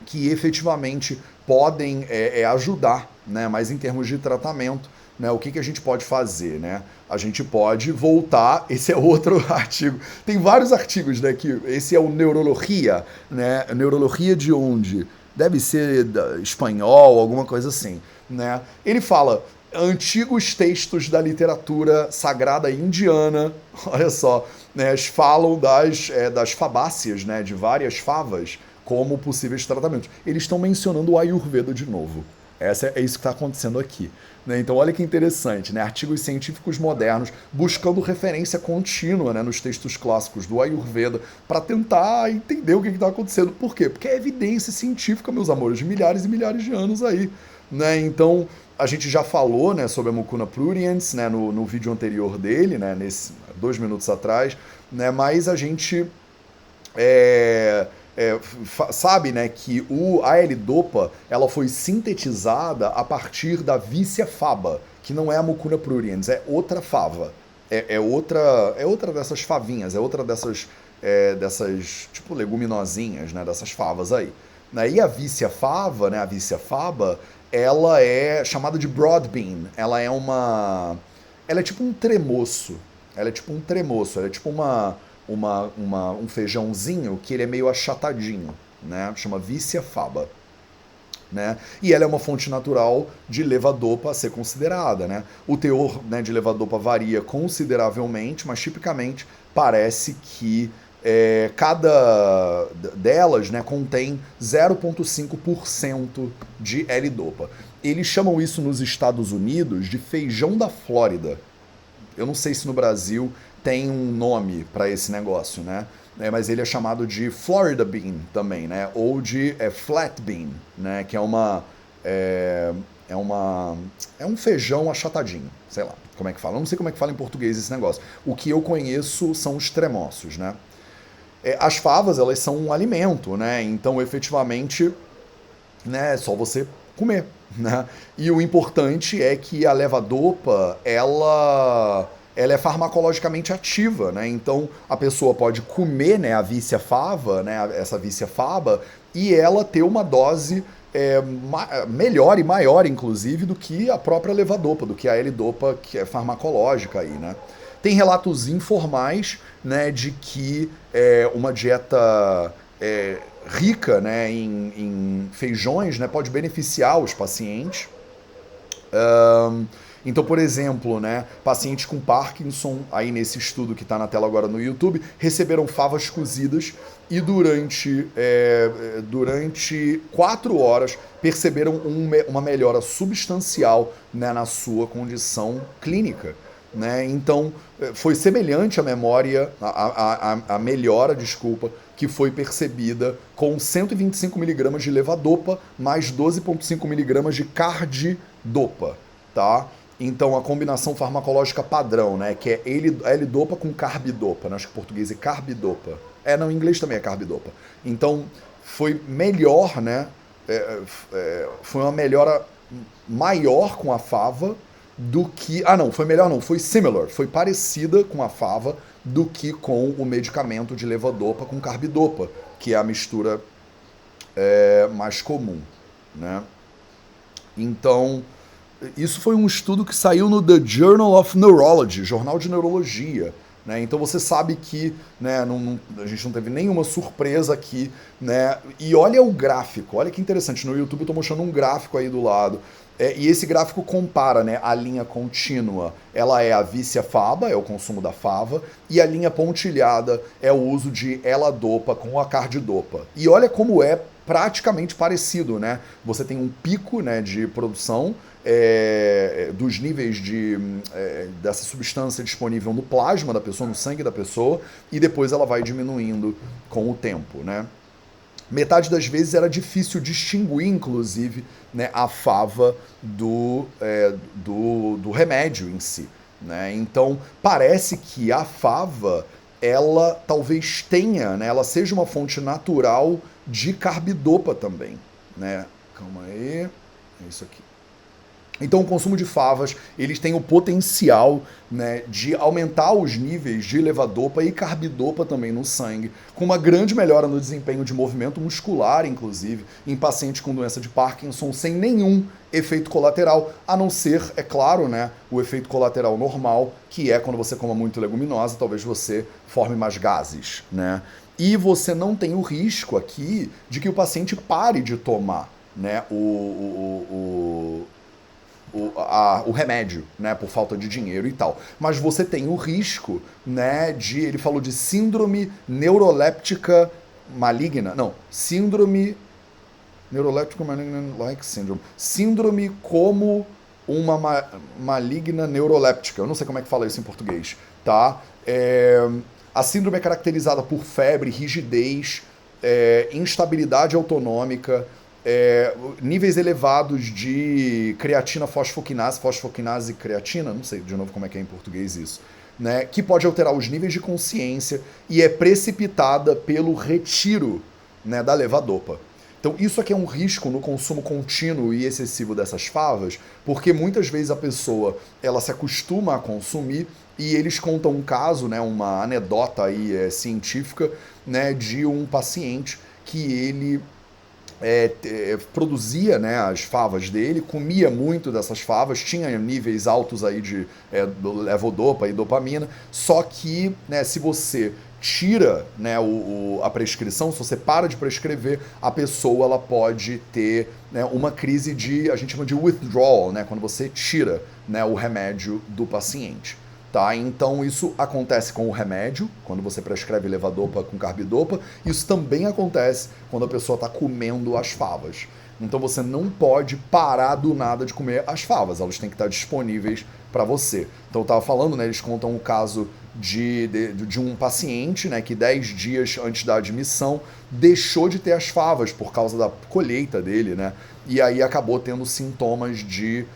que efetivamente podem ajudar, né, mas em termos de tratamento, né, o que a gente pode fazer, né? A gente pode voltar, esse é outro artigo, tem vários artigos, né, que esse é o Neurologia, né, Neurologia de onde? Deve ser espanhol, alguma coisa assim, né? Ele fala, antigos textos da literatura sagrada indiana, olha só, né, falam das fabáceas, né, de várias favas, como possíveis tratamentos. Eles estão mencionando o Ayurveda de novo. É isso que está acontecendo aqui, né? Então olha que interessante, né? Artigos científicos modernos buscando referência contínua, né, nos textos clássicos do Ayurveda para tentar entender o que está acontecendo. Por quê? Porque é evidência científica, meus amores, de milhares e milhares de anos aí, né? Então a gente já falou, né, sobre a mucuna pruriens, né, no vídeo anterior dele, né, 2 minutos atrás, né? Mas a gente sabe, né, que a L-dopa ela foi sintetizada a partir da Vicia faba, que não é a mucuna pruriens, é outra fava, é outra dessas favinhas, é outra dessas tipo leguminosinhas, né, dessas favas aí. E a Vicia fava, né, a Vicia faba, ela é chamada de broad bean, ela é tipo um tremoço, ela é tipo um feijãozinho que ele é meio achatadinho, né? Chama Vicia faba, né? E ela é uma fonte natural de levodopa a ser considerada, né? O teor, né, de levodopa varia consideravelmente, mas tipicamente parece que cada delas, né, contém 0,5% de L-dopa. Eles chamam isso nos Estados Unidos de feijão da Flórida. Eu não sei se no Brasil tem um nome para esse negócio, né? Mas ele é chamado de Florida Bean também, né? Ou de Flat Bean, né? Que é um feijão achatadinho, sei lá como é que fala. Eu não sei como é que fala em português esse negócio. O que eu conheço são os tremoços, né? As favas, elas são um alimento, né? Então, efetivamente, né, é só você comer, né? E o importante é que a levodopa, ela é farmacologicamente ativa, né? Então a pessoa pode comer, né, a Vicia fava, né, essa Vicia faba, e ela ter uma dose melhor e maior, inclusive, do que a própria levodopa, do que a L-dopa, que é farmacológica aí, né? Tem relatos informais, né, de que uma dieta rica, né, em feijões, né, pode beneficiar os pacientes. Então, por exemplo, né, pacientes com Parkinson, aí nesse estudo que está na tela agora no YouTube, receberam favas cozidas e durante 4 horas perceberam uma melhora substancial, né, na sua condição clínica. Né? Então, foi semelhante à a melhora, desculpa, que foi percebida com 125 miligramas de levodopa mais 12,5 miligramas de carbidopa, tá? Então, a combinação farmacológica padrão, né, que é L-dopa com carbidopa, né? Acho que em português é carbidopa. Não, em inglês também é carbidopa. Então, foi melhor, né? Foi uma melhora maior com a fava do que... não, foi melhor não, foi similar, foi parecida com a fava do que com o medicamento de levodopa com carbidopa, que é a mistura mais comum, né? Então, isso foi um estudo que saiu no The Journal of Neurology, Jornal de Neurologia, né? Então você sabe que, né, a gente não teve nenhuma surpresa aqui, né? E olha o gráfico, olha que interessante, no YouTube eu estou mostrando um gráfico aí do lado, e esse gráfico compara, né, a linha contínua, ela é a vícia-faba, é o consumo da fava, e a linha pontilhada é o uso de eladopa com a cardidopa. E olha como é praticamente parecido, né? Você tem um pico, né, de produção dos níveis dessa substância disponível no plasma da pessoa, no sangue da pessoa, e depois ela vai diminuindo com o tempo, né? Metade das vezes era difícil distinguir, inclusive, né, a fava do remédio em si, né? Então, parece que a fava, ela talvez tenha, né, ela seja uma fonte natural de carbidopa também, né? Calma aí, é isso aqui. Então, o consumo de favas, eles têm o potencial, né, de aumentar os níveis de levodopa e carbidopa também no sangue, com uma grande melhora no desempenho de movimento muscular, inclusive, em pacientes com doença de Parkinson, sem nenhum efeito colateral, a não ser, é claro, né, o efeito colateral normal, que é quando você coma muito leguminosa, talvez você forme mais gases, né? E você não tem o risco aqui de que o paciente pare de tomar, né, o remédio, né, por falta de dinheiro e tal. Mas você tem o risco, né, ele falou de síndrome neuroléptica maligna, não, síndrome neuroléptica maligna like syndrome, síndrome como uma maligna neuroléptica, eu não sei como é que fala isso em português, tá? A síndrome é caracterizada por febre, rigidez, instabilidade autonômica, níveis elevados de creatina, fosfoquinase e creatina, não sei de novo como é que é em português isso, né, que pode alterar os níveis de consciência e é precipitada pelo retiro, né, da levodopa. Então isso aqui é um risco no consumo contínuo e excessivo dessas favas, porque muitas vezes a pessoa ela se acostuma a consumir e eles contam um caso, né, uma anedota aí, científica, né, de um paciente que ele produzia, né, as favas dele, comia muito dessas favas, tinha níveis altos aí de levodopa e dopamina, só que, né, se você tira, né, a prescrição, se você para de prescrever, a pessoa ela pode ter, né, uma crise a gente chama de withdrawal, né, quando você tira, né, o remédio do paciente. Tá? Então isso acontece com o remédio, quando você prescreve levodopa com carbidopa, isso também acontece quando a pessoa está comendo as favas. Então você não pode parar do nada de comer as favas, elas têm que estar disponíveis para você. Então eu estava falando, né, eles contam o caso de um paciente, né, que 10 dias antes da admissão deixou de ter as favas por causa da colheita dele, né, e aí acabou tendo sintomas de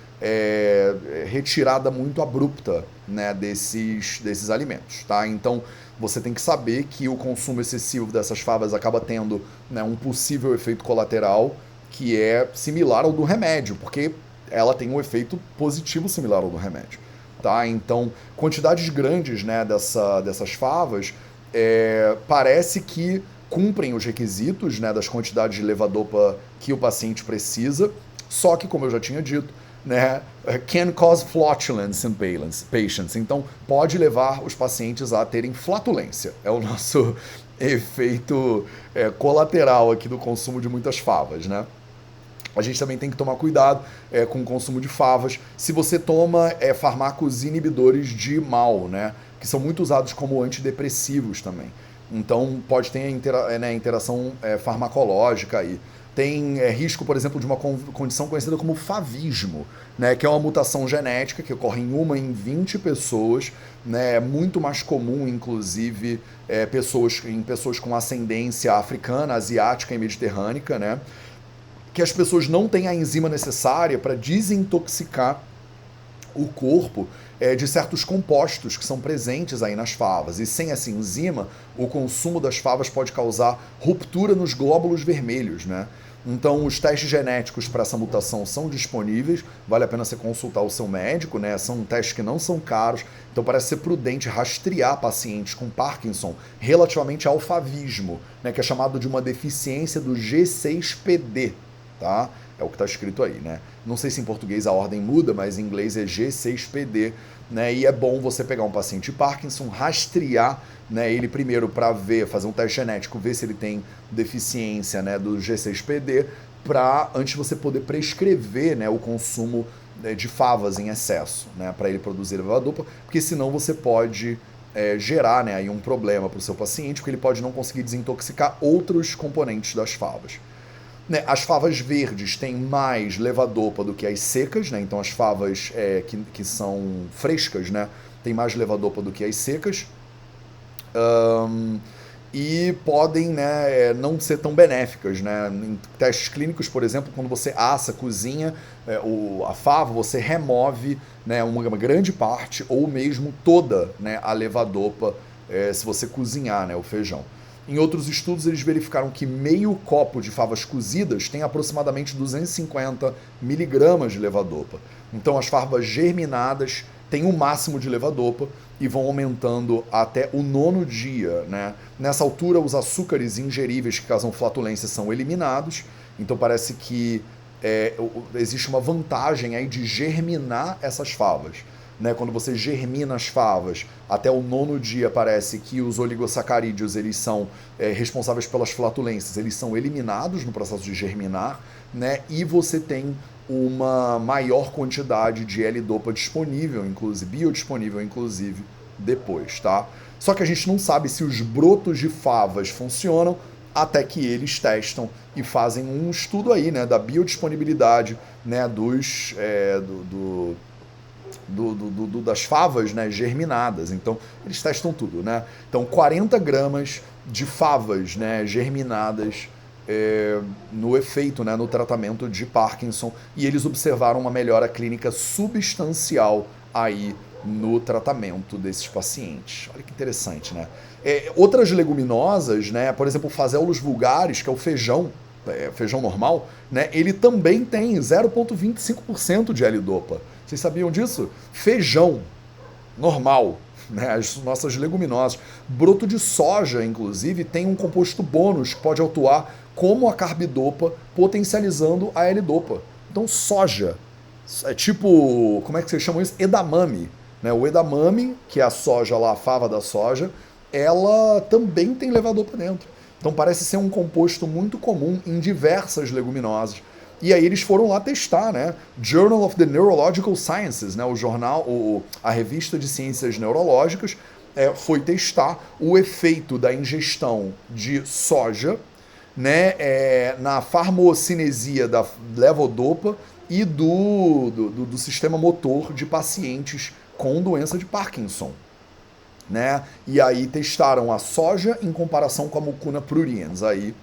retirada muito abrupta, né, desses alimentos, tá? Então você tem que saber que o consumo excessivo dessas favas acaba tendo, né, um possível efeito colateral que é similar ao do remédio, porque ela tem um efeito positivo similar ao do remédio, tá? Então quantidades grandes, né, dessas favas parece que cumprem os requisitos, né, das quantidades de levodopa que o paciente precisa, só que, como eu já tinha dito, né, can cause flatulence in patients. Então, pode levar os pacientes a terem flatulência. É o nosso efeito colateral aqui do consumo de muitas favas, né? A gente também tem que tomar cuidado com o consumo de favas. Se você toma fármacos inibidores de mal, né, que são muito usados como antidepressivos também. Então, pode ter interação farmacológica aí. Tem risco, por exemplo, de uma condição conhecida como favismo, né, que é uma mutação genética que ocorre em 1 em 20 pessoas, né, é muito mais comum, inclusive, em pessoas com ascendência africana, asiática e mediterrânea, né, que as pessoas não têm a enzima necessária para desintoxicar o corpo de certos compostos que são presentes aí nas favas. E sem essa enzima, o consumo das favas pode causar ruptura nos glóbulos vermelhos, né? Então, os testes genéticos para essa mutação são disponíveis, vale a pena você consultar o seu médico, né? São testes que não são caros, então parece ser prudente rastrear pacientes com Parkinson relativamente ao favismo, né? Que é chamado de uma deficiência do G6PD, tá? É o que está escrito aí, né? Não sei se em português a ordem muda, mas em inglês é G6PD, né? E é bom você pegar um paciente de Parkinson, rastrear, né, ele primeiro para ver, fazer um teste genético, ver se ele tem deficiência, né, do G6PD, para antes você poder prescrever, né, o consumo de favas em excesso, né, para ele produzir levodopa, porque senão você pode gerar, né, aí um problema para o seu paciente, porque ele pode não conseguir desintoxicar outros componentes das favas. Né, as favas verdes têm mais levodopa do que as secas, né? Então as favas que são frescas, né, têm mais levodopa do que as secas. E podem, né, não ser tão benéficas, né? Em testes clínicos, por exemplo, quando você assa, cozinha a fava, você remove, né, uma grande parte ou mesmo toda, né, a levodopa se você cozinhar, né, o feijão. Em outros estudos, eles verificaram que meio copo de favas cozidas tem aproximadamente 250 miligramas de levodopa. Então, as favas germinadas têm um máximo de levodopa e vão aumentando até o 9º dia, né? Nessa altura, os açúcares ingeríveis que causam flatulência são eliminados. Então, parece que existe uma vantagem aí de germinar essas favas. Né, quando você germina as favas, até o 9º dia parece que os oligosacarídeos eles são responsáveis pelas flatulências, eles são eliminados no processo de germinar, né, e você tem uma maior quantidade de L-dopa disponível, inclusive, biodisponível, inclusive, depois, tá? Só que a gente não sabe se os brotos de favas funcionam até que eles testam e fazem um estudo aí, né, da biodisponibilidade, né, das favas, né, germinadas. Então, eles testam tudo, né? Então, 40 gramas de favas, né, germinadas no efeito, né, no tratamento de Parkinson, e eles observaram uma melhora clínica substancial aí no tratamento desses pacientes. Olha que interessante, né? Outras leguminosas, né, por exemplo, o Phaseolus vulgaris, que é o feijão normal, né, ele também tem 0,25% de L-dopa. Vocês sabiam disso? Feijão normal, né, as nossas leguminosas. Broto de soja, inclusive, tem um composto bônus que pode atuar como a carbidopa, potencializando a L-dopa. Então, soja é tipo, como é que vocês chamam isso? Edamame. Né? O edamame, que é a soja lá, a fava da soja, ela também tem levodopa dentro. Então parece ser um composto muito comum em diversas leguminosas. E aí eles foram lá testar, né? Journal of the Neurological Sciences, né? O jornal, a revista de ciências neurológicas, foi testar o efeito da ingestão de soja, né? Na farmocinesia da levodopa e do sistema motor de pacientes com doença de Parkinson. Né? E aí testaram a soja em comparação com a mucuna pruriens, aí,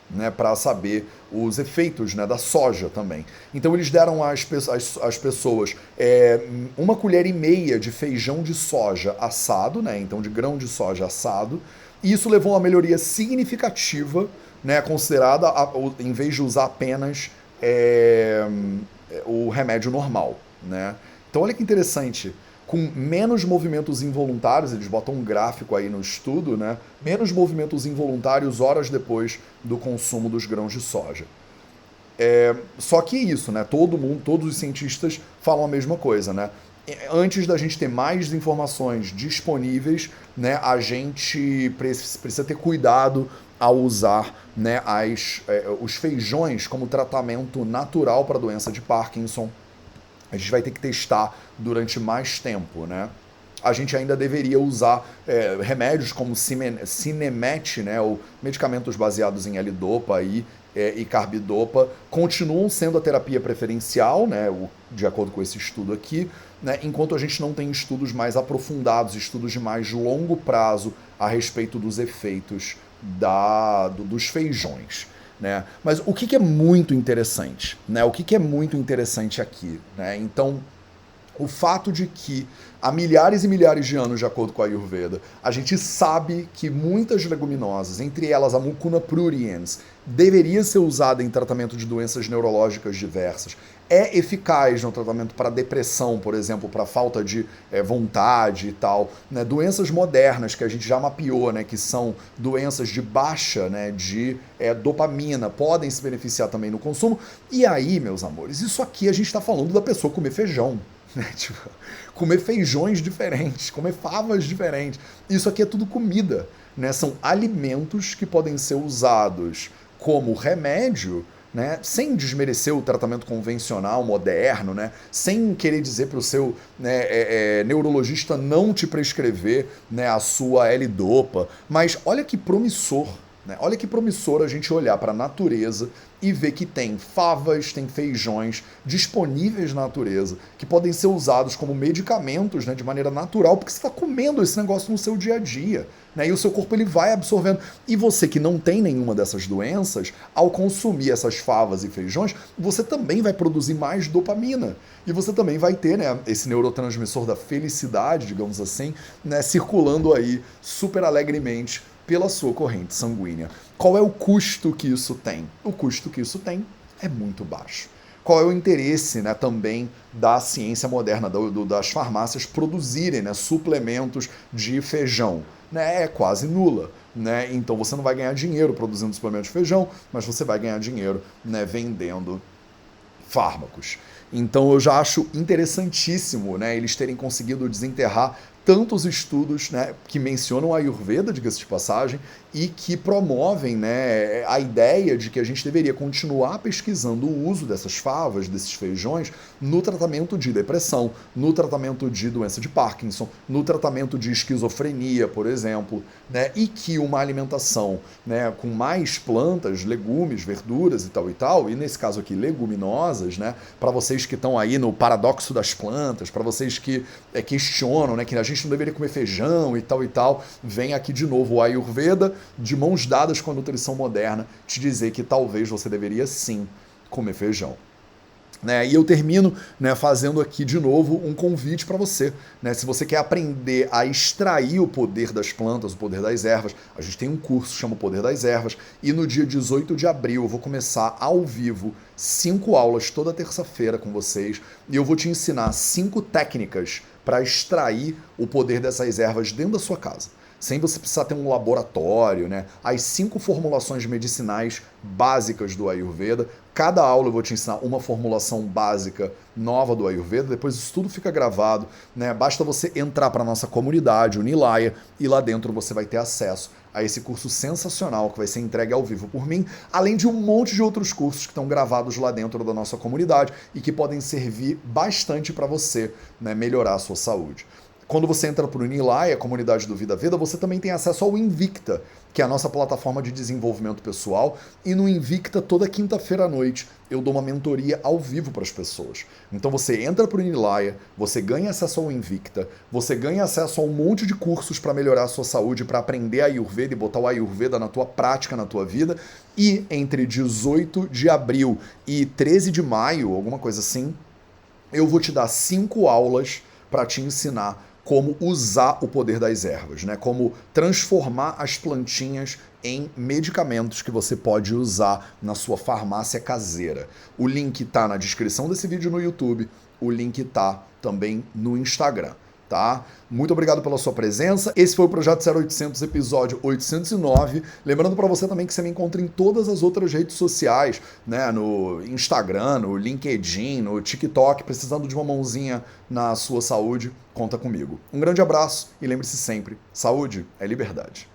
né, para saber os efeitos, né, da soja também. Então eles deram às pessoas 1,5 colher de feijão de soja assado, né, então de grão de soja assado, e isso levou a uma melhoria significativa, né, considerada, em vez de usar apenas o remédio normal. Né? Então olha que interessante. Com menos movimentos involuntários, eles botam um gráfico aí no estudo, né? Menos movimentos involuntários horas depois do consumo dos grãos de soja. Só que isso, né? Todo mundo, todos os cientistas falam a mesma coisa, né? Antes da gente ter mais informações disponíveis, né, a gente precisa ter cuidado ao usar, né, os feijões como tratamento natural para a doença de Parkinson. A gente vai ter que testar durante mais tempo, né? A gente ainda deveria usar remédios como Sinemet, né, ou medicamentos baseados em L-Dopa e carbidopa, continuam sendo a terapia preferencial, né, de acordo com esse estudo aqui, né, enquanto a gente não tem estudos mais aprofundados, estudos de mais longo prazo a respeito dos efeitos dos feijões. Né? Mas o que é muito interessante? Né? O que é muito interessante aqui? Né? Então, o fato de que há milhares e milhares de anos, de acordo com a Ayurveda, a gente sabe que muitas leguminosas, entre elas a Mucuna pruriens, deveria ser usada em tratamento de doenças neurológicas diversas. É eficaz no tratamento para depressão, por exemplo, para falta de vontade e tal. Né? Doenças modernas que a gente já mapeou, né? Que são doenças de baixa, né? De dopamina, podem se beneficiar também no consumo. E aí, meus amores, isso aqui a gente está falando da pessoa comer feijão. Né? Tipo, comer feijões diferentes, comer favas diferentes. Isso aqui é tudo comida. Né? São alimentos que podem ser usados como remédio, né, sem desmerecer o tratamento convencional, moderno, né, sem querer dizer para o seu neurologista não te prescrever, né, a sua L-Dopa. Mas olha que promissor. Né? Olha que promissor a gente olhar para a natureza e ver que tem favas, tem feijões disponíveis na natureza, que podem ser usados como medicamentos, né, de maneira natural, porque você está comendo esse negócio no seu dia a dia. Né, e o seu corpo ele vai absorvendo. E você que não tem nenhuma dessas doenças, ao consumir essas favas e feijões, você também vai produzir mais dopamina. E você também vai ter, né, esse neurotransmissor da felicidade, digamos assim, né, circulando aí super alegremente pela sua corrente sanguínea. Qual é o custo que isso tem? O custo que isso tem é muito baixo. Qual é o interesse, né, também da ciência moderna, das farmácias produzirem, né, suplementos de feijão? Né, é quase nula. Né? Então você não vai ganhar dinheiro produzindo suplemento de feijão, mas você vai ganhar dinheiro, né, vendendo fármacos. Então eu já acho interessantíssimo, né, eles terem conseguido desenterrar tantos estudos, né, que mencionam a Ayurveda, diga-se de passagem, e que promovem, né, a ideia de que a gente deveria continuar pesquisando o uso dessas favas, desses feijões, no tratamento de depressão, no tratamento de doença de Parkinson, no tratamento de esquizofrenia, por exemplo, né, e que uma alimentação, né, com mais plantas, legumes, verduras e tal, e nesse caso aqui leguminosas, né, para vocês que estão aí no paradoxo das plantas, para vocês que questionam, né, que a gente não deveria comer feijão e tal, vem aqui de novo o Ayurveda, de mãos dadas com a nutrição moderna, te dizer que talvez você deveria sim comer feijão. Né? E eu termino, né, fazendo aqui de novo um convite para você. Né? Se você quer aprender a extrair o poder das plantas, o poder das ervas, a gente tem um curso que chama O Poder das Ervas, e no dia 18 de abril eu vou começar ao vivo 5 aulas toda terça-feira com vocês, e eu vou te ensinar 5 técnicas para extrair o poder dessas ervas dentro da sua casa, sem você precisar ter um laboratório, né? As 5 formulações medicinais básicas do Ayurveda. Cada aula eu vou te ensinar uma formulação básica nova do Ayurveda, depois isso tudo fica gravado, né? Basta você entrar para a nossa comunidade, o Nilaya, e lá dentro você vai ter acesso a esse curso sensacional que vai ser entregue ao vivo por mim, além de um monte de outros cursos que estão gravados lá dentro da nossa comunidade e que podem servir bastante para você, né, melhorar a sua saúde. Quando você entra para o Nilaya, a comunidade do Vida Veda, você também tem acesso ao Invicta, que é a nossa plataforma de desenvolvimento pessoal, e no Invicta, toda quinta-feira à noite, eu dou uma mentoria ao vivo para as pessoas. Então você entra para o Nilaya, você ganha acesso ao Invicta, você ganha acesso a um monte de cursos para melhorar a sua saúde, para aprender a Ayurveda e botar o Ayurveda na tua prática, na tua vida, e entre 18 de abril e 13 de maio, alguma coisa assim, eu vou te dar 5 aulas para te ensinar como usar o poder das ervas, né? Como transformar as plantinhas em medicamentos que você pode usar na sua farmácia caseira. O link está na descrição desse vídeo no YouTube, o link está também no Instagram. tá? Muito obrigado pela sua presença. Esse foi o Projeto 0800, episódio 809. Lembrando para você também que você me encontra em todas as outras redes sociais, né? No Instagram, no LinkedIn, no TikTok. Precisando de uma mãozinha na sua saúde, conta comigo. Um grande abraço e lembre-se sempre, saúde é liberdade.